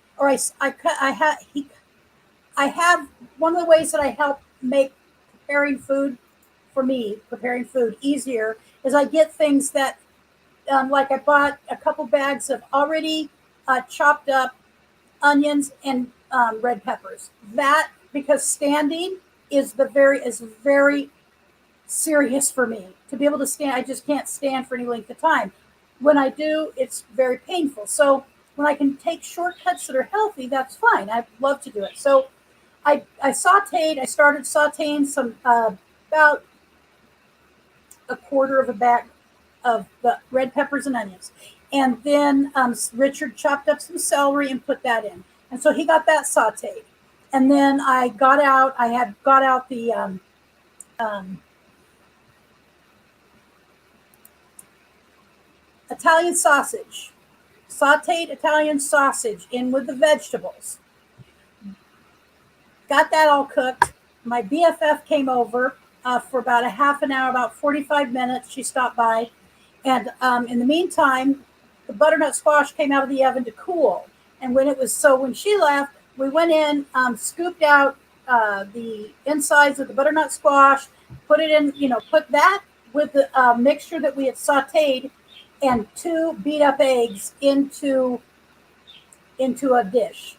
I have one of the ways that I help make preparing food easier is I get things that, like I bought a couple bags of already chopped up onions and red peppers. That, because standing is very serious for me to be able to stand. I just can't stand for any length of time. When I do, it's very painful. So when I can take shortcuts that are healthy, that's fine. I love to do it. So I started sauteing some about a quarter of a bag of the red peppers and onions. And then Richard chopped up some celery and put that in. And so he got that sauteed. And then I had got out the Italian sausage, sauteed Italian sausage in with the vegetables. Got that all cooked. My BFF came over for about a half an hour, about 45 minutes. She stopped by. And in the meantime, the butternut squash came out of the oven to cool. And when she left, we went in, scooped out the insides of the butternut squash, put it in, put that with the mixture that we had sauteed and 2 beat up eggs into a dish.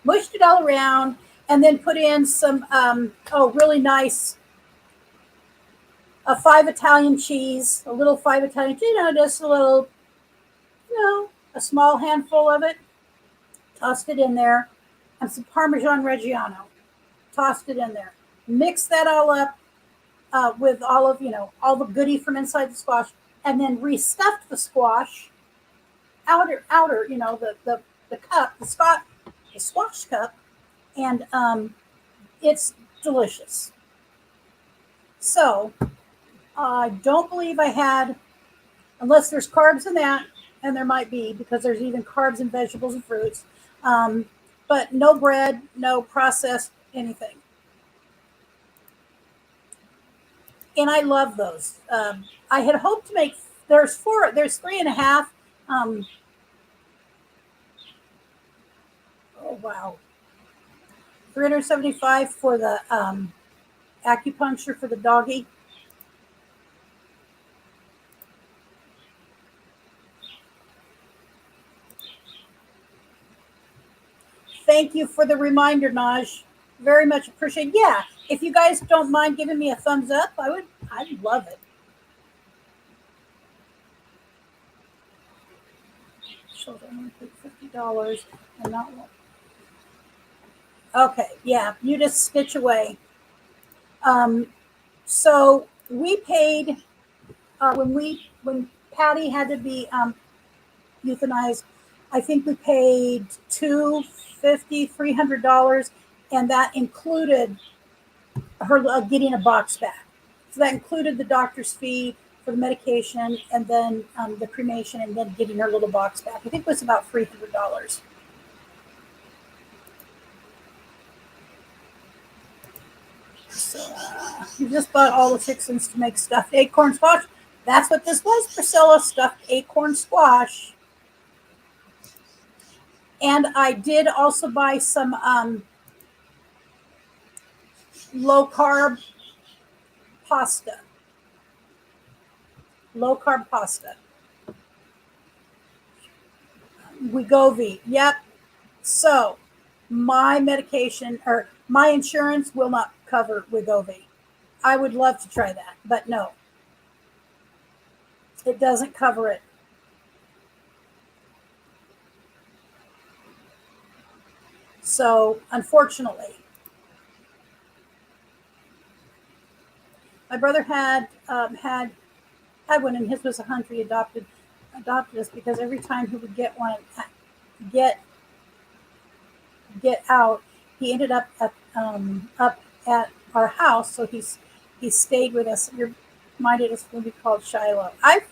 Mushed it all around, and then put in some really nice a 5 Italian cheese, a little 5 Italian cheese, just a little, a small handful of it. Tossed it in there, and some Parmesan Reggiano. Tossed it in there. Mix that all up with all the goodie from inside the squash, and then restuffed the squash outer, the cup, the squash cup, and it's delicious. So I don't believe I had, unless there's carbs in that, and there might be because there's even carbs in vegetables and fruits, but no bread, no processed anything. And I love those. I had hoped to make, there's 3.5. Oh, wow. 375 for the acupuncture for the doggy. Thank you for the reminder, Naj. Very much appreciate. Yeah, if you guys don't mind giving me a thumbs up, I'd love it. So I'm going to put $50 and not one. Okay, yeah, you just stitch away. So we paid when Patty had to be euthanized. I think we paid $300, and that included her getting a box back. So that included the doctor's fee for the medication, and then the cremation, and then getting her little box back. I think it was about $300. So you just bought all the fixings to make stuffed acorn squash. That's what this was, Priscilla, stuffed acorn squash. And I did also buy some low carb pasta. Low carb pasta. Wegovy. Yep. So my medication or my insurance will not cover Wegovy. I would love to try that, but no. It doesn't cover it. So unfortunately, my brother had one, and his was a hunter. He adopted us because every time he would get out, he ended up at our house. So he stayed with us. You're reminded of this movie called Shiloh. I've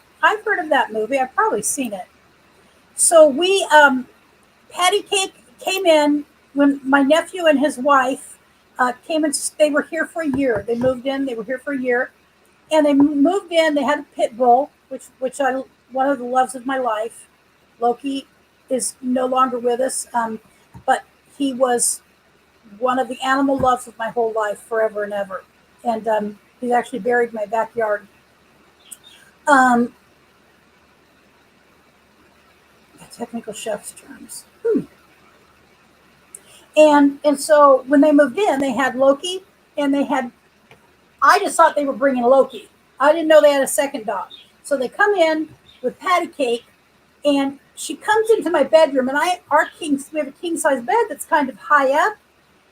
heard of that movie. I've probably seen it. So we Patty Cake came in when my nephew and his wife came in. They were here for a year. They moved in. They were here for a year, and they moved in. They had a pit bull, which I one of the loves of my life. Loki is no longer with us, but he was one of the animal loves of my whole life, forever and ever. And he's actually buried in my backyard. Technical chef's terms. And so when they moved in, they had Loki, and I just thought they were bringing Loki. I didn't know they had a second dog. So they come in with Patty Cake, and she comes into my bedroom, and we have a king size bed that's kind of high up,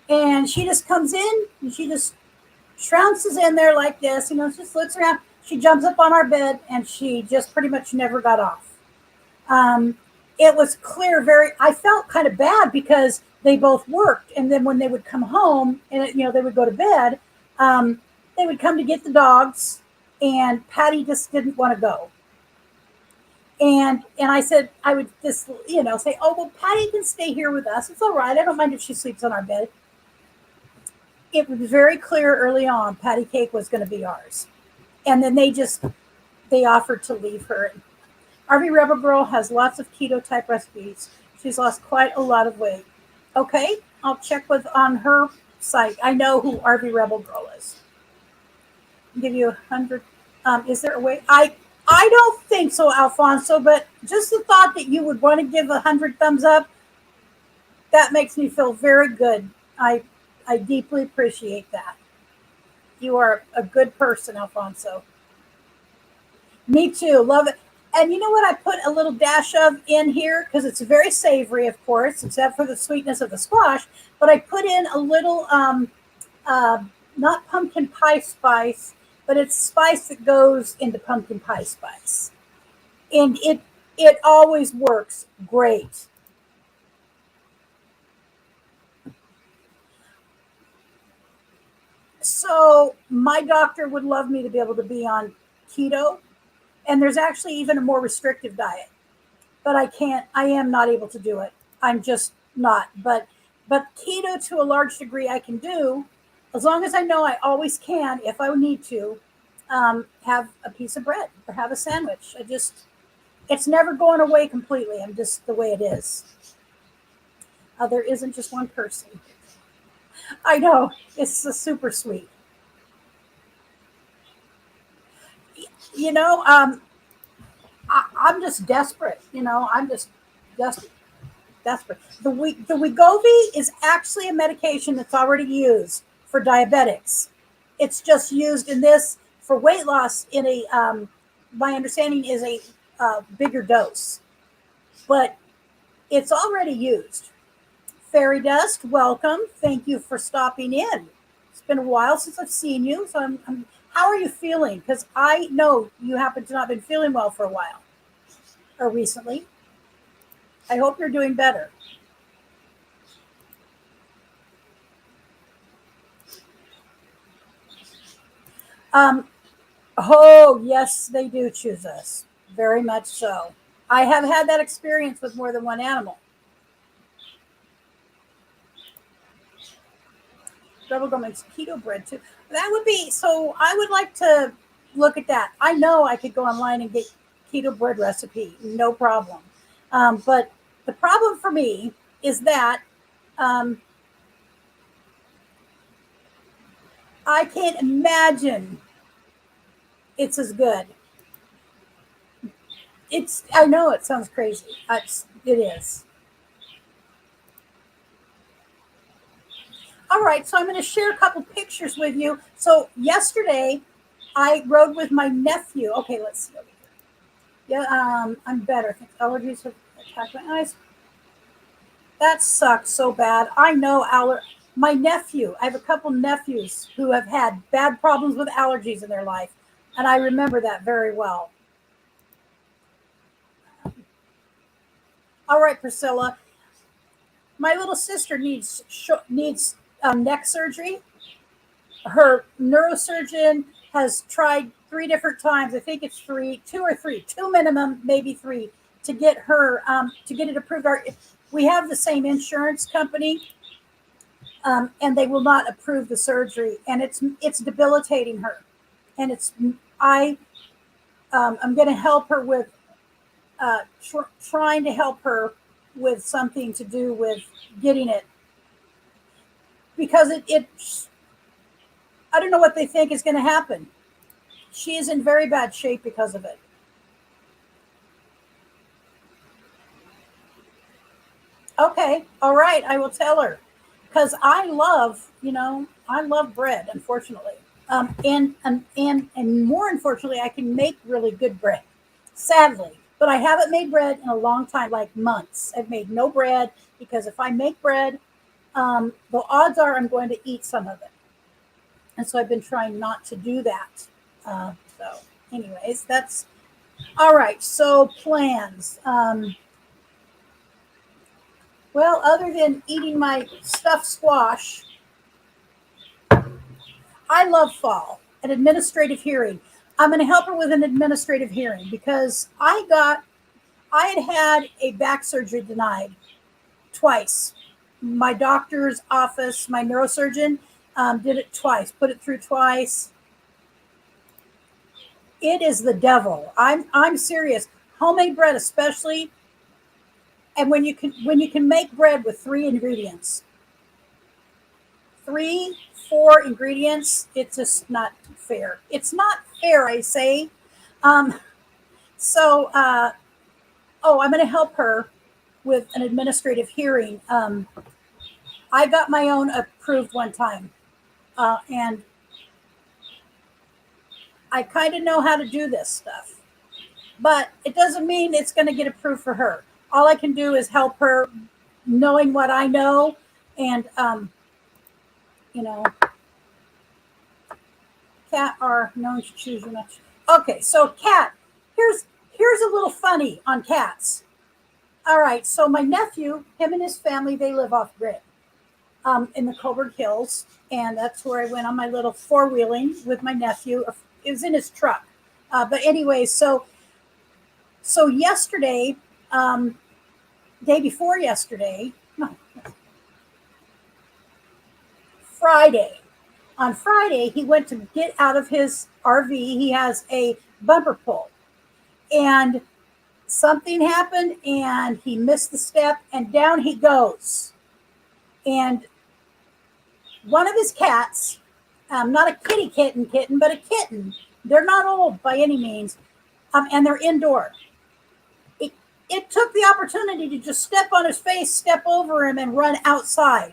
and she just comes in, and she just trounces in there like this, just looks around. She jumps up on our bed, and she just pretty much never got off. It was clear, I felt kind of bad because they both worked. And then when they would come home and, they would go to bed, they would come to get the dogs, and Patty just didn't want to go. And I said, I would just, say, oh, well, Patty can stay here with us. It's all right. I don't mind if she sleeps on our bed. It was very clear early on, Patty Cake was going to be ours. And then they just they offered to leave her. RV Rebel Girl has lots of keto type recipes. She's lost quite a lot of weight. Okay, I'll check with on her site. I know who RV Rebel Girl is. I'll give you 100. Is there a way? I don't think so, Alfonso. But just the thought that you would want to give 100 thumbs up, that makes me feel very good. I deeply appreciate that. You are a good person, Alfonso. Me too. Love it. And you know what? I put a little dash of in here because it's very savory, of course, except for the sweetness of the squash. But I put in a little, uh, not pumpkin pie spice, but it's spice that goes into pumpkin pie spice, and it always works great. So my doctor would love me to be able to be on keto, and there's actually even a more restrictive diet, but I can't. I am not able to do it. I'm just not. But keto to a large degree I can do, as long as I know I always can if I need to have a piece of bread or have a sandwich. It's never going away completely. I'm just the way it is. There isn't just one person. I know it's a super sweet. You know, I'm just desperate. You know, I'm just desperate. Desperate. The Wegovy is actually a medication that's already used for diabetics. It's just used in this for weight loss in a, my understanding is a bigger dose, but it's already used. Fairy Dust, welcome. Thank you for stopping in. It's been a while since I've seen you, so how are you feeling? Because I know you happen to not been feeling well for a while or recently. I hope you're doing better. Um, oh, yes, they do choose us. Very much so. I have had that experience with more than one animal. Bubblegum makes keto bread too. That would be so. I would like to look at that. I know I could go online and get keto bread recipe, no problem. But the problem for me is that um, I can't imagine it's as good. It's. I know it sounds crazy. It is. All right, so I'm going to share a couple pictures with you. So yesterday, I rode with my nephew. Okay, let's see over here. Yeah, I'm better. I think allergies have attacked my eyes. That sucks so bad. I know my nephew. I have a couple nephews who have had bad problems with allergies in their life, and I remember that very well. All right, Priscilla. My little sister needs neck surgery. Her neurosurgeon has tried 3 different times. I think it's two or three, two minimum, maybe three, to get her to get it approved. We have the same insurance company, and they will not approve the surgery, and it's debilitating her. And I'm going to help her with trying to help her with something to do with getting it because it I don't know what they think is going to happen. She is in very bad shape because of it. Okay, all right, I will tell her because I love bread. Unfortunately, and more unfortunately, I can make really good bread. Sadly, but I haven't made bread in a long time, like months. I've made no bread because if I make bread, the odds are I'm going to eat some of it, and so I've been trying not to do that. So, anyways, that's all right. So plans. Well, other than eating my stuffed squash, I love fall, an administrative hearing. I'm going to help her with an administrative hearing because I had a back surgery denied twice. My doctor's office, my neurosurgeon, did it twice, put it through twice. It is the devil. I'm serious. Homemade bread, especially, and when you can make bread with 3 ingredients, 3, 4 ingredients, it's just not fair. It's not fair, I say. Um, so, oh, I'm going to help her with an administrative hearing. I got my own approved one time, and I kind of know how to do this stuff, but it doesn't mean it's going to get approved for her. All I can do is help her, knowing what I know, and you know, cat are known to choose your much. Okay, so cat. Here's a little funny on cats. All right, so my nephew, him and his family, they live off grid, in the Coburg Hills, and that's where I went on my little 4-wheeling with my nephew. It was in his truck, but anyway, so yesterday, day before yesterday, no, Friday. On Friday, he went to get out of his RV. He has a bumper pull, and something happened, and he missed the step, and down he goes. And one of his cats, not a kitty kitten, but a kitten. They're not old by any means, and they're indoor. It, it took the opportunity to just step on his face, step over him, and run outside.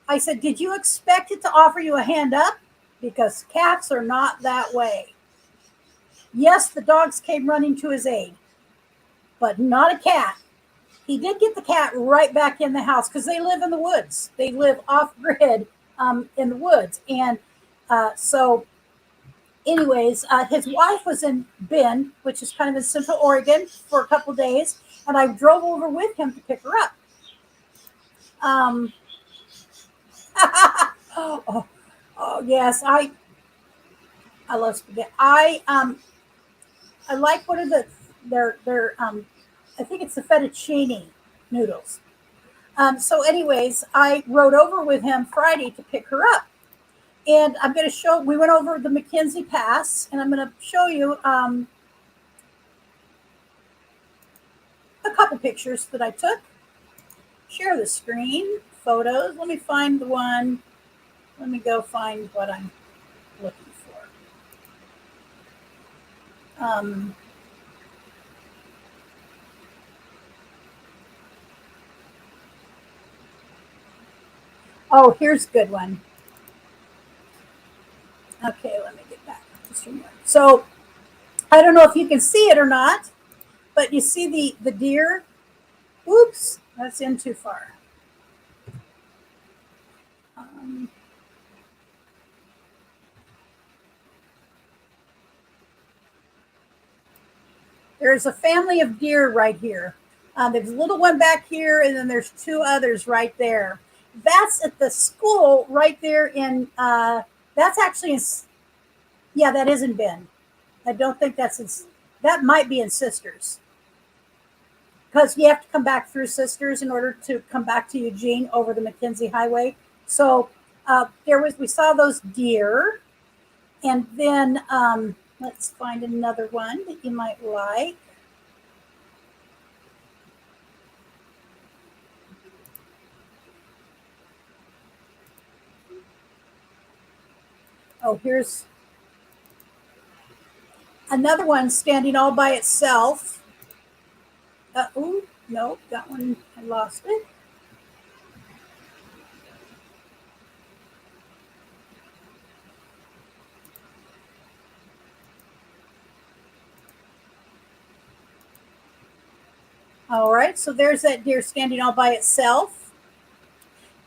I said, "Did you expect it to offer you a hand up? Because cats are not that way." Yes, the dogs came running to his aid, but not a cat. He did get the cat right back in the house because they live in the woods. They live off grid, in the woods. And so, anyways, his wife was in Bend, which is kind of in Central Oregon, for a couple of days. And I drove over with him to pick her up. Oh, oh, yes, I love spaghetti. I like, what are they're I think it's the fettuccine noodles. So, anyways, I rode over with him Friday to pick her up, and I'm going to show. We went over the McKenzie Pass, and I'm going to show you a couple pictures that I took. Share the screen, photos. Let me find the one. Let me go find what I'm looking for. Oh, here's a good one. Okay, let me get back. So I don't know if you can see it or not, but you see the deer. Oops, that's in too far. Um, there's a family of deer right here. There's a little one back here, and then there's 2 others right there. That's at the school right there in. That's actually in. Yeah, that is in Bend. I don't think that's in. That might be in Sisters, because you have to come back through Sisters in order to come back to Eugene over the McKenzie Highway. So we saw those deer, and then let's find another one that you might like. Oh, here's another one standing all by itself. Oh, no, that one, I lost it. All right, so there's that deer standing all by itself.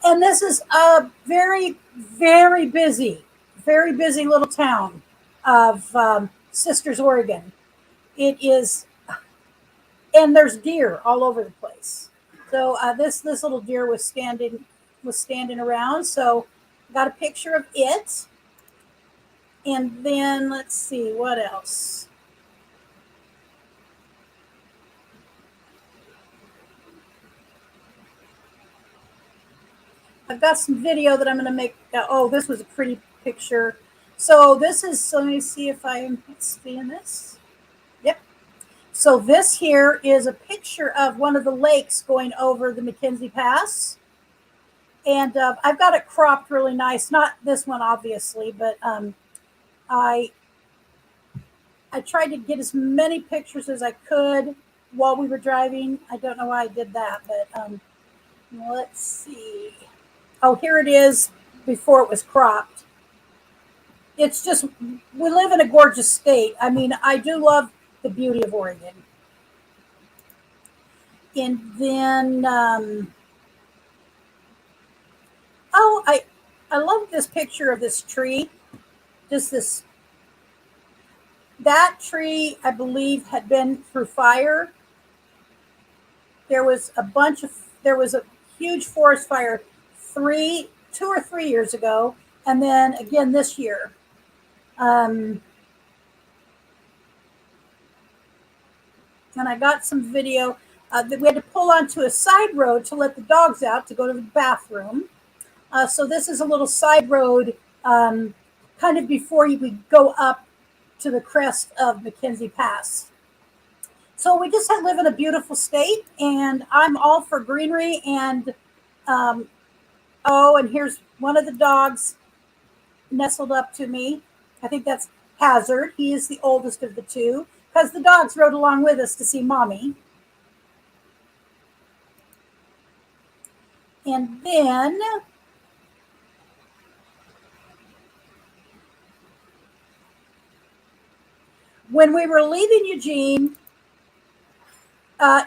And this is a very, very busy little town of Sisters, Oregon. It is, and there's deer all over the place. So this little deer was standing around. So got a picture of it, and then let's see what else. I've got some video that I'm going to make. Oh, this was a pretty picture. So this is, so let me see if I am seeing this. Yep. So this here is a picture of one of the lakes going over the McKenzie Pass. And I've got it cropped really nice. Not this one, obviously, but I I tried to get as many pictures as I could while we were driving. I don't know why I did that, but let's see. Oh, here it is before it was cropped. It's just, we live in a gorgeous state. I mean, I do love the beauty of Oregon. And then, oh, I love this picture of this tree. Just this, that tree, I believe, had been through fire. There was there was a huge forest fire 2 or 3 years ago, and then again this year. And I got some video that we had to pull onto a side road to let the dogs out to go to the bathroom. So this is a little side road, kind of before you would go up to the crest of McKenzie Pass. So we just live in a beautiful state, and I'm all for greenery. And oh, and here's one of the dogs nestled up to me. I think that's Hazard. He is the oldest of the two, because the dogs rode along with us to see mommy. And then when we were leaving Eugene,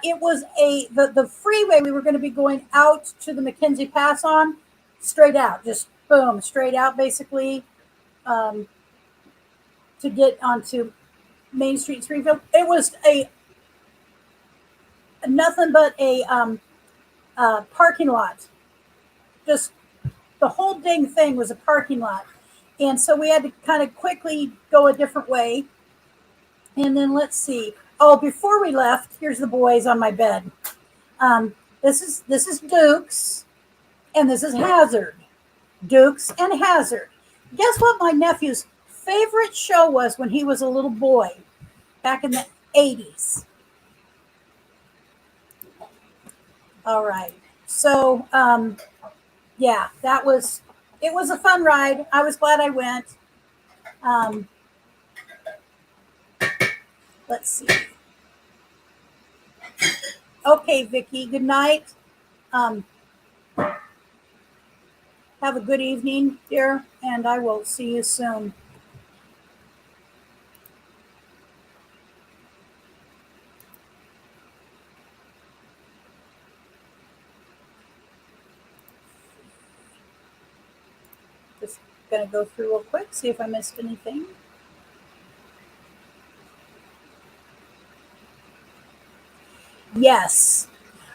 it was the freeway we were going to be going out to the McKenzie Pass on, straight out, just boom, straight out, basically, to get onto Main Street, Springfield. It was nothing but a parking lot. Just the whole dang thing was a parking lot, and so we had to kind of quickly go a different way. And then let's see. Oh, before we left, here's the boys on my bed. This is Dukes, and this is Hazard. Dukes and Hazard. Guess what my nephew's favorite show was when he was a little boy, back in the 80s? All right. So, yeah, it was a fun ride. I was glad I went. Let's see. Okay, Vicki, good night. Have a good evening, dear, and I will see you soon. Just going to go through real quick, see if I missed anything. Yes.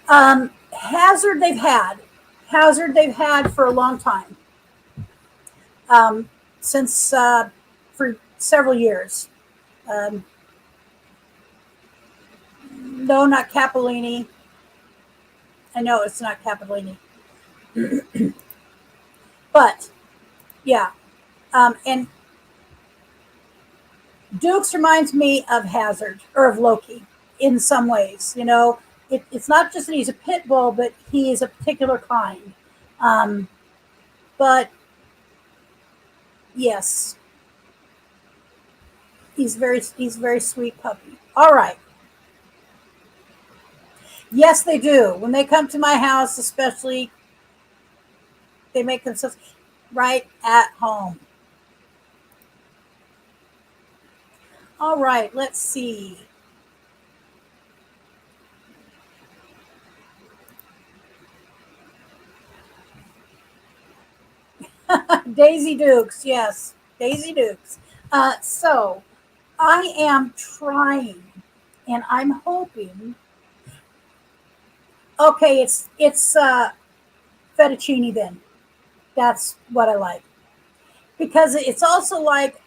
Hazard they've had for a long time. Since for several years. No, not Capolini. I know it's not Capolini. But yeah. And Dukes reminds me of Hazard, or of Loki, in some ways. You know, it's not just that he's a pit bull, but he is a particular kind. But yes, he's very sweet puppy. All right. Yes, they do. When they come to my house, especially, they make themselves right at home. All right, let's see. Daisy Dukes, yes, Daisy Dukes. So I am trying, and I'm hoping. Okay, it's fettuccine then. That's what I like, because it's also like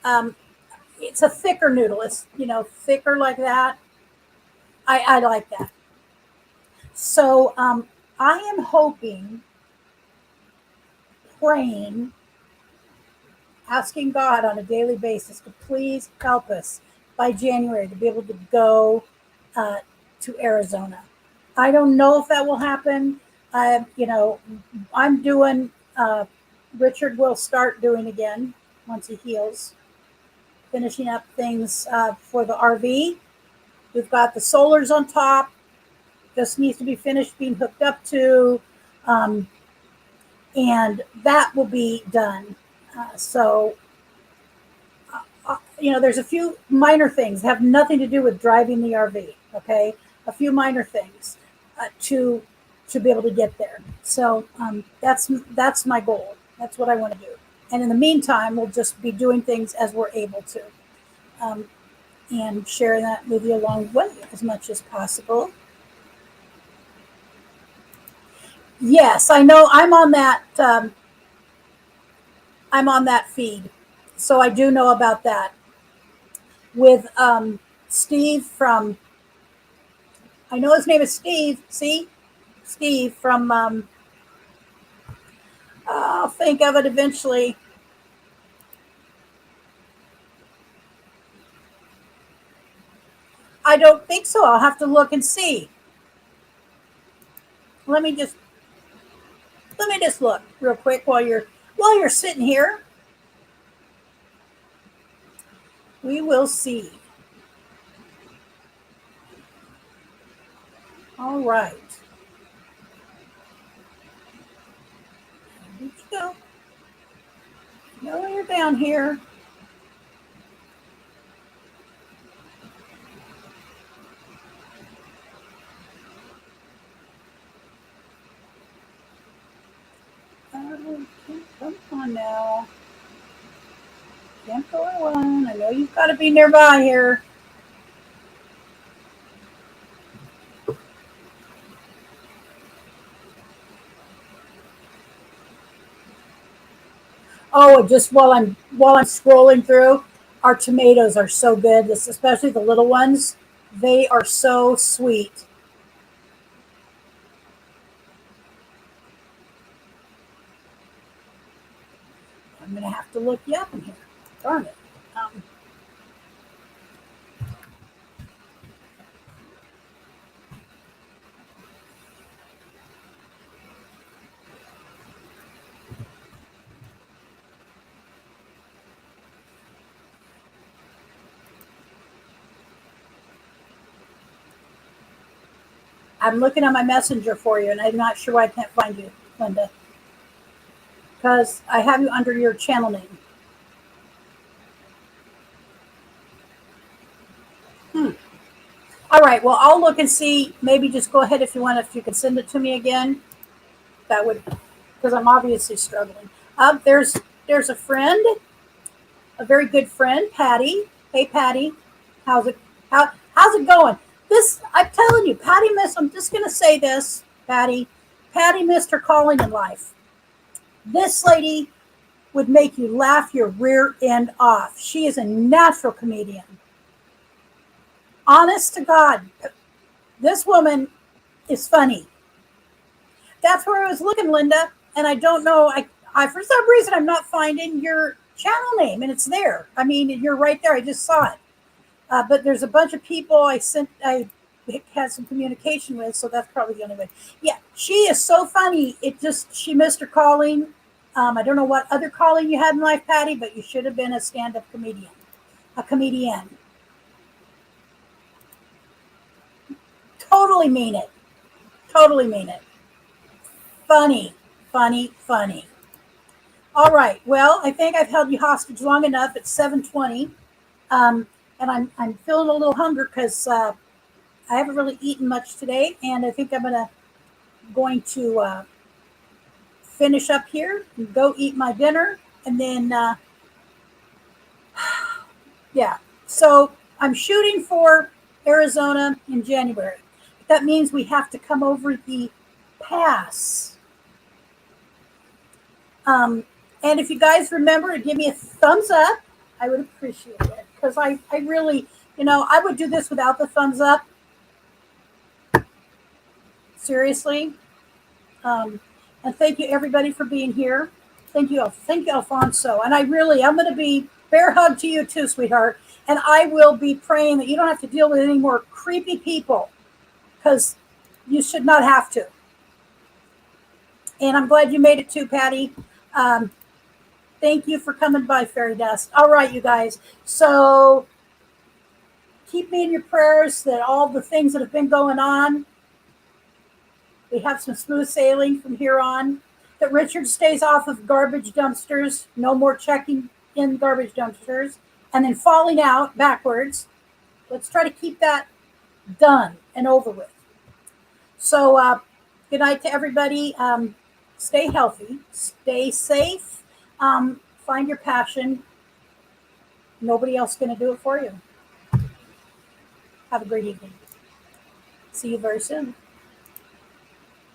it's a thicker noodle. It's thicker like that. I like that. So I am hoping, praying. asking God on a daily basis to please help us by January to be able to go to Arizona. I don't know if that will happen. I'm doing. Richard will start doing again once he heals, finishing up things for the RV. We've got the solars on top. Just needs to be finished being hooked up to, and that will be done. There's a few minor things have nothing to do with driving the RV. Okay, a few minor things to be able to get there. So that's my goal. That's what I want to do. And in the meantime, we'll just be doing things as we're able to, and sharing that with you along the way as much as possible. Yes, I know. I'm on that. I'm on that feed, so I do know about that. With Steve from, I know his name is Steve. See, Steve from. I'll think of it eventually. I don't think so. I'll have to look and see. Let me just look real quick while you're sitting here. We will see. All right. Here you go. No, you're down here. Come on now. Can't go alone. I know you've got to be nearby here. Oh, just while I'm scrolling through, our tomatoes are so good. This, especially the little ones, they are so sweet. I'm gonna have to look you up in here. Darn it. I'm looking at my messenger for you, and I'm not sure why I can't find you, Linda. Because I have you under your channel name. All right. Well, I'll look and see. Maybe just go ahead if you want. If you could send it to me again, that would, because I'm obviously struggling. There's a friend, a very good friend, Patty. Hey, Patty, how's it going? I'm telling you, Patty missed. I'm just gonna say this, Patty. Patty missed her calling in life. This lady would make you laugh your rear end off. She is a natural comedian. Honest to God, this woman is funny. That's where I was looking, Linda, and I don't know. I for some reason I'm not finding your channel name, and it's there. I mean, you're right there. I just saw it. But there's a bunch of people I had some communication with, so that's probably the only way. Yeah, she is so funny. She missed her calling. I don't know what other calling you had in life, Patty, but you should have been a stand-up comedian. A comedian. Totally mean it. Totally mean it. Funny, funny, funny. All right. Well, I think I've held you hostage long enough. It's 7:20, and I'm feeling a little hunger because I haven't really eaten much today, and I think I'm going to finish up here and go eat my dinner, and then yeah. So I'm shooting for Arizona in January. That means we have to come over the pass. And if you guys remember to give me a thumbs up, I would appreciate it. Because I really, I would do this without the thumbs up. Seriously. And thank you everybody for being here. Thank you, Alfonso. And I'm going to be bear hug to you too, sweetheart. And I will be praying that you don't have to deal with any more creepy people, because you should not have to. And I'm glad you made it too, Patty. Thank you for coming by, Fairy Dust. All right, you guys. So keep me in your prayers that all the things that have been going on, we have some smooth sailing from here on. That Richard stays off of garbage dumpsters. No more checking in garbage dumpsters. And then falling out backwards. Let's try to keep that done and over with. So good night to everybody. Stay healthy. Stay safe. Find your passion. Nobody else is going to do it for you. Have a great evening. See you very soon.